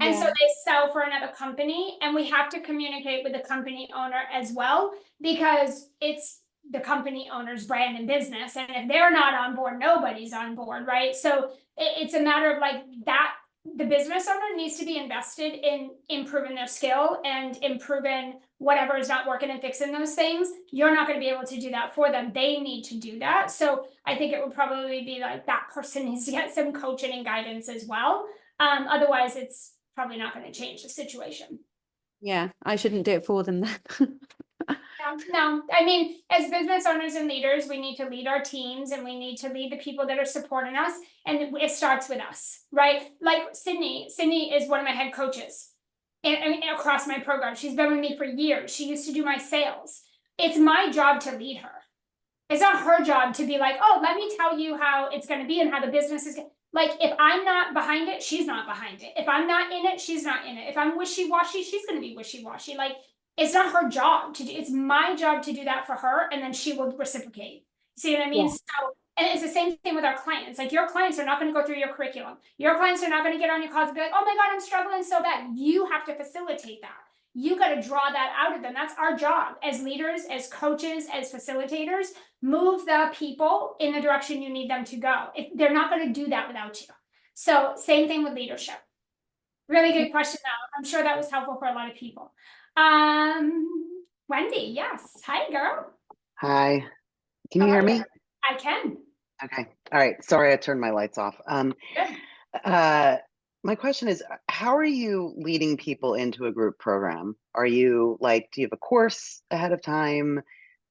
And so they sell for another company, and we have to communicate with the company owner as well, because it's the company owner's brand and business. And if they're not on board, nobody's on board, right? So it's a matter of like that. The business owner needs to be invested in improving their skill and improving whatever is not working and fixing those things. You're not going to be able to do that for them. They need to do that. So I think it would probably be like that person needs to get some coaching and guidance as well. Otherwise, it's probably not going to change the situation. Yeah, I shouldn't do it for them then. No, I mean, as business owners and leaders, we need to lead our teams and we need to lead the people that are supporting us. And it starts with us, right? Like Sydney is one of my head coaches and across my program. She's been with me for years. She used to do my sales. It's my job to lead her. It's not her job to be like, oh, let me tell you how it's going to be and how the business is. Like, if I'm not behind it, she's not behind it. If I'm not in it, she's not in it. If I'm wishy-washy, she's going to be wishy-washy. Like, it's not her job to do. It's my job to do that for her, and then she will reciprocate. See what I mean? Yeah. So, and it's the same thing with our clients. Like, your clients are not going to go through your curriculum. Your clients are not going to get on your calls and be like, oh my God, I'm struggling so bad. You have to facilitate that. You got to draw that out of them. That's our job as leaders, as coaches, as facilitators. Move the people in the direction you need them to go. If they're not going to do that without you. So same thing with leadership. Really good question though. I'm sure that was helpful for a lot of people. Wendy, yes. Hi, girl. Hi. Can you hear me? I can. Okay. All right. Sorry, I turned my lights off. Good. My question is, how are you leading people into a group program? Are you like, do you have a course ahead of time?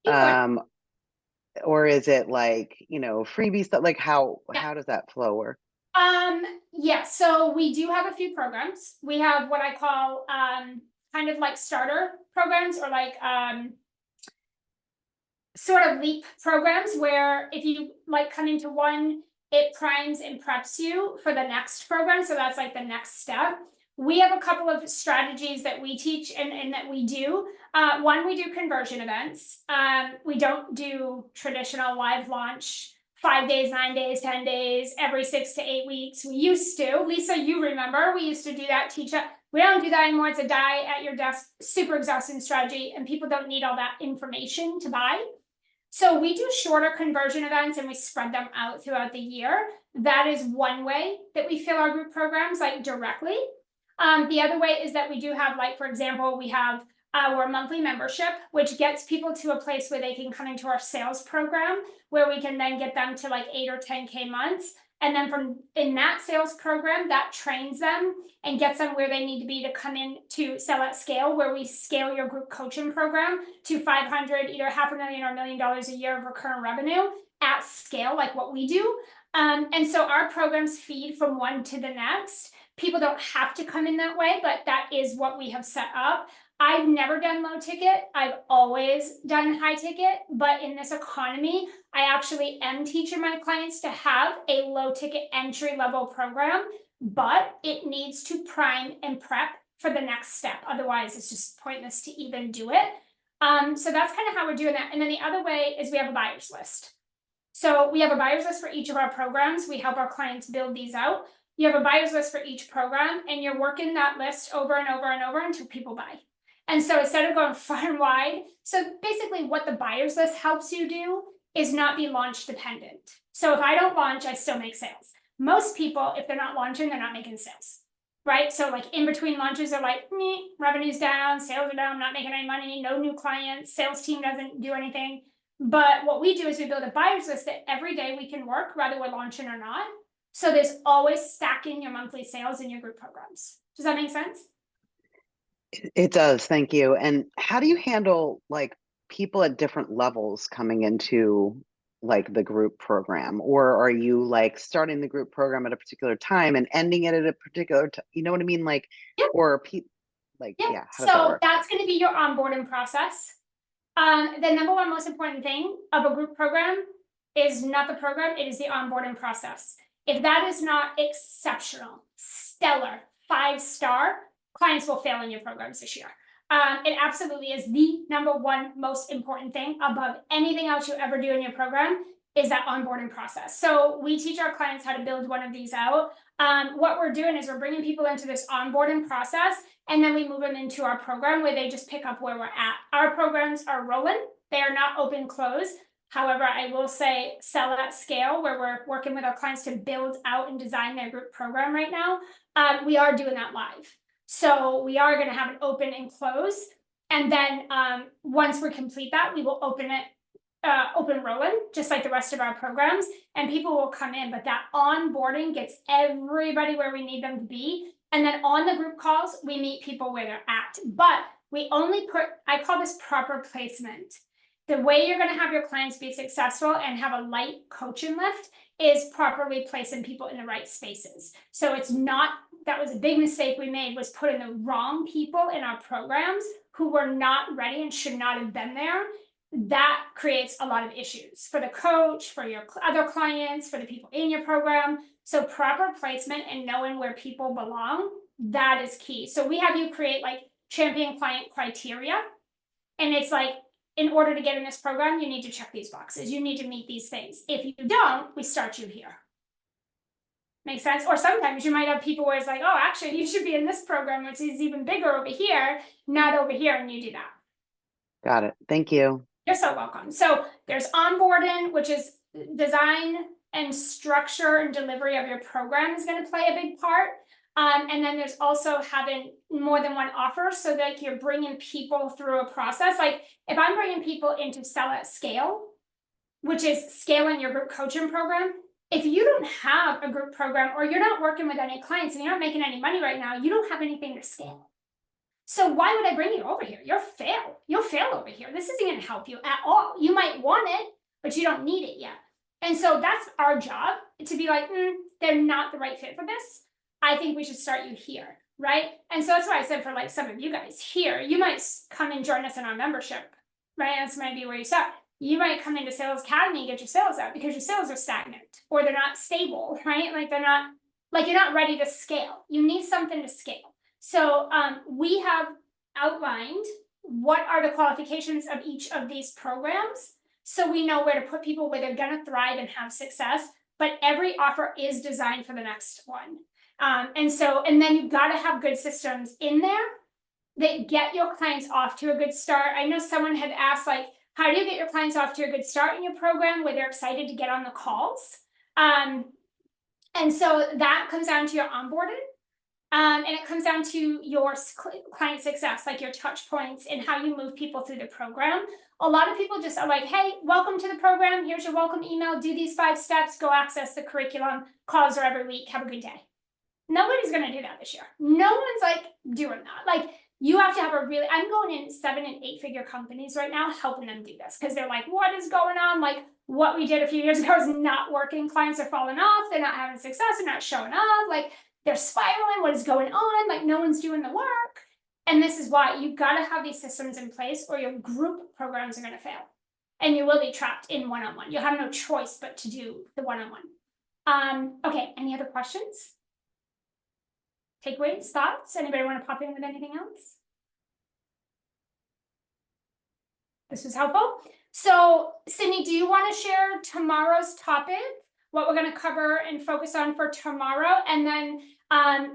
Or is it like, freebie stuff? Like how does that flow work? Yeah, so we do have a few programs. We have what I call kind of like starter programs, or like sort of leap programs, where if you like come into one, it primes and preps you for the next program. So that's like the next step. We have a couple of strategies that we teach and that we do. One, we do conversion events. We don't do traditional live launch 5 days, 9 days, 10 days, every 6 to 8 weeks. We used to. Lisa, you remember, we used to do that, teach it. We don't do that anymore. It's a die at your desk, super exhausting strategy, and people don't need all that information to buy. So we do shorter conversion events and we spread them out throughout the year. That is one way that we fill our group programs, like directly. The other way is that we do have, like, for example, we have our monthly membership, which gets people to a place where they can come into our sales program, where we can then get them to like 8 or 10K months. And then from in that sales program, that trains them and gets them where they need to be to come in to sell at scale, where we scale your group coaching program to 500, either $500,000 or $1 million a year of recurring revenue at scale, like what we do. And so our programs feed from one to the next. People don't have to come in that way, but that is what we have set up. I've never done low ticket. I've always done high ticket, but in this economy, I actually am teaching my clients to have a low ticket entry level program but it needs to prime and prep for the next step. Otherwise, it's just pointless to even do it. So that's kind of how we're doing that. And then the other way is we have a buyer's list. So we have a buyer's list for each of our programs. We help our clients build these out. You have a buyer's list for each program, and you're working that list over and over and over until people buy. And so instead of going far and wide, so basically what the buyer's list helps you do is not be launch dependent. So if I don't launch, I still make sales. Most people, if they're not launching, they're not making sales, right? So like in between launches are like, revenue's down, sales are down, I'm not making any money, no new clients, sales team doesn't do anything. But what we do is we build a buyer's list that every day we can work, whether we're launching or not. So there's always stacking your monthly sales in your group programs. Does that make sense? It does, thank you. And how do you handle like people at different levels coming into like the group program? Or are you like starting the group program at a particular time and ending it at a particular time? You know what I mean? Like, Yep. or people like, Yep. yeah, how does that So work? that's going to be your onboarding process. The number one most important thing of a group program is not the program, it is the onboarding process. If that is not exceptional, stellar, 5-star, clients will fail in your programs this year. It absolutely is the number one most important thing above anything else you ever do in your program is that onboarding process. So we teach our clients how to build one of these out. What we're doing is we're bringing people into this onboarding process, and then we move them into our program where they just pick up where we're at. Our programs are rolling. They are not open close. However, I will say Sell at Scale, where we're working with our clients to build out and design their group program right now. We are doing that live. So we are going to have an open and close. And then once we complete that, we will open it, open rolling, just like the rest of our programs, and people will come in. But that onboarding gets everybody where we need them to be. And then on the group calls, we meet people where they're at. But we only put, I call this proper placement. The way you're going to have your clients be successful and have a light coaching lift is properly placing people in the right spaces. So it's not, that was a big mistake we made, was putting the wrong people in our programs who were not ready and should not have been there. That creates a lot of issues for the coach, for your other clients, for the people in your program. So proper placement and knowing where people belong, that is key. So we have you create like champion client criteria. And it's like, in order to get in this program, you need to check these boxes. You need to meet these things. If you don't, we start you here. Make sense? Or sometimes you might have people where it's like, oh, actually, you should be in this program, which is even bigger over here, not over here, and you do that. Got it. Thank you. You're so welcome. So there's onboarding, which is design and structure and delivery of your program is going to play a big part. And then there's also having more than one offer, so that you're bringing people through a process. Like if I'm bringing people into Sell at Scale, which is scaling your group coaching program, if you don't have a group program or you're not working with any clients and you're not making any money right now, you don't have anything to scale. So why would I bring you over here? You'll fail over here. This isn't going to help you at all. You might want it, but you don't need it yet. And so that's our job, to be like, they're not the right fit for this. I think we should start you here, right? And so that's why I said for like some of you guys here, you might come and join us in our membership, right? That's might be where you start. You might come into Sales Academy and get your sales out because your sales are stagnant or they're not stable, right? Like they're not, like you're not ready to scale. You need something to scale. So we have outlined what are the qualifications of each of these programs, so we know where to put people where they're gonna thrive and have success, but every offer is designed for the next one. And then you've got to have good systems in there that get your clients off to a good start. I know someone had asked, like, how do you get your clients off to a good start in your program where they're excited to get on the calls? And so that comes down to your onboarding. And it comes down to your client success, like your touch points and how you move people through the program. A lot of people just are like, hey, welcome to the program. Here's your welcome email. Do these 5 steps. Go access the curriculum. Calls are every week. Have a good day. Nobody's going to do that this year. No one's like doing that. Like you have to have a really, I'm going in 7- and 8-figure companies right now, helping them do this because they're like, what is going on? Like what we did a few years ago is not working. Clients are falling off. They're not having success. They're not showing up. Like they're spiraling. What is going on? Like no one's doing the work. And this is why you've got to have these systems in place or your group programs are going to fail. And you will be trapped in one-on-one. You'll have no choice but to do the one-on-one. Okay, any other questions? takeaways, thoughts? Anybody want to pop in with anything else? This was helpful. So Sydney, do you want to share tomorrow's topic, what we're going to cover and focus on for tomorrow? And then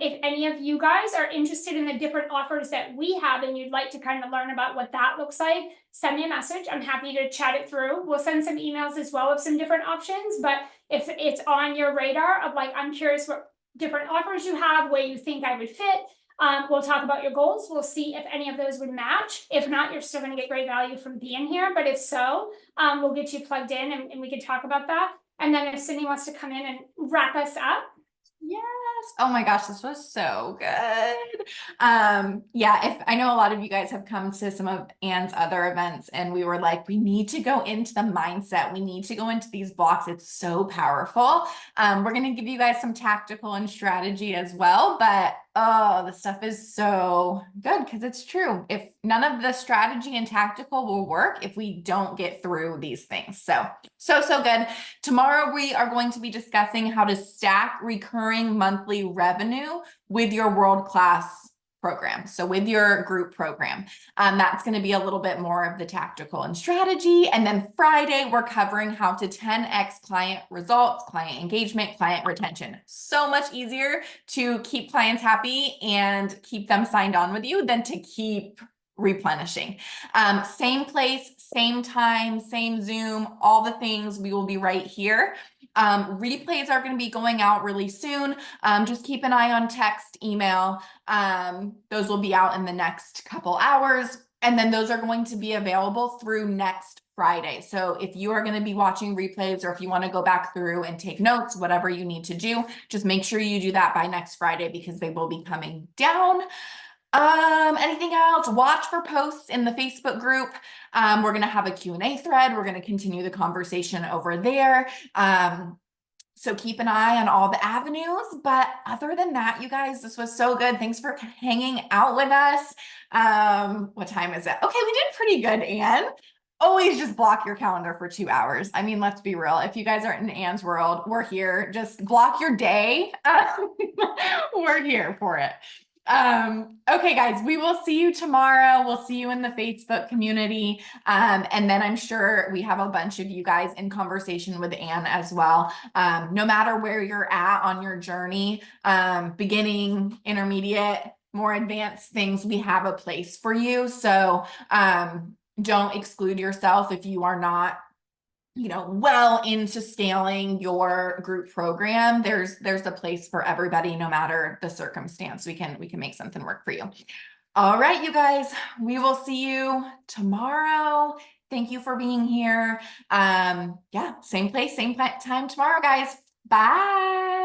if any of you guys are interested in the different offers that we have and you'd like to kind of learn about what that looks like, send me a message. I'm happy to chat it through. We'll send some emails as well of some different options. But if it's on your radar of like, I'm curious what different offers you have, where you think I would fit, we'll talk about your goals. We'll see if any of those would match. If not, you're still going to get great value from being here. But if so, we'll get you plugged in and we can talk about that. And then if Sydney wants to come in and wrap us up. Yes. Oh my gosh, this was so good. Yeah, if I know a lot of you guys have come to some of Anne's other events and we were like, we need to go into the mindset. We need to go into these blocks. It's so powerful. We're going to give you guys some tactical and strategy as well, but oh, the stuff is so good because it's true. If none of the strategy and tactical will work if we don't get through these things. So good. Tomorrow we are going to be discussing how to stack recurring monthly revenue with your world-class program. So with your group program, that's going to be a little bit more of the tactical and strategy. And then Friday, we're covering how to 10x client results, client engagement, client retention. So much easier to keep clients happy and keep them signed on with you than to keep replenishing. Same place, same time, same Zoom, all the things. We will be right here. Replays are going to be going out really soon. Just keep an eye on text, email. Those will be out in the next couple hours. And then those are going to be available through next Friday. So if you are going to be watching replays or if you want to go back through and take notes, whatever you need to do, just make sure you do that by next Friday because they will be coming down. Anything else? Watch for posts in the Facebook group. We're going to have a Q&A thread. We're going to continue the conversation over there. So keep an eye on all the avenues. But other than that, you guys, this was so good. Thanks for hanging out with us. What time is it? Okay, we did pretty good, Anne. Always just block your calendar for 2 hours. I mean, let's be real. If you guys aren't in Anne's world, we're here. Just block your day. We're here for it. Okay, guys, we will see you tomorrow. We'll see you in the Facebook community. And then I'm sure we have a bunch of you guys in conversation with Anne as well. No matter where you're at on your journey, beginning, intermediate, more advanced things, we have a place for you. So, don't exclude yourself if you are not, well into scaling your group program. There's a place for everybody, no matter the circumstance. We can make something work for you. All right, you guys, we will see you tomorrow. Thank you for being here. Yeah, same place, same time tomorrow, guys. Bye.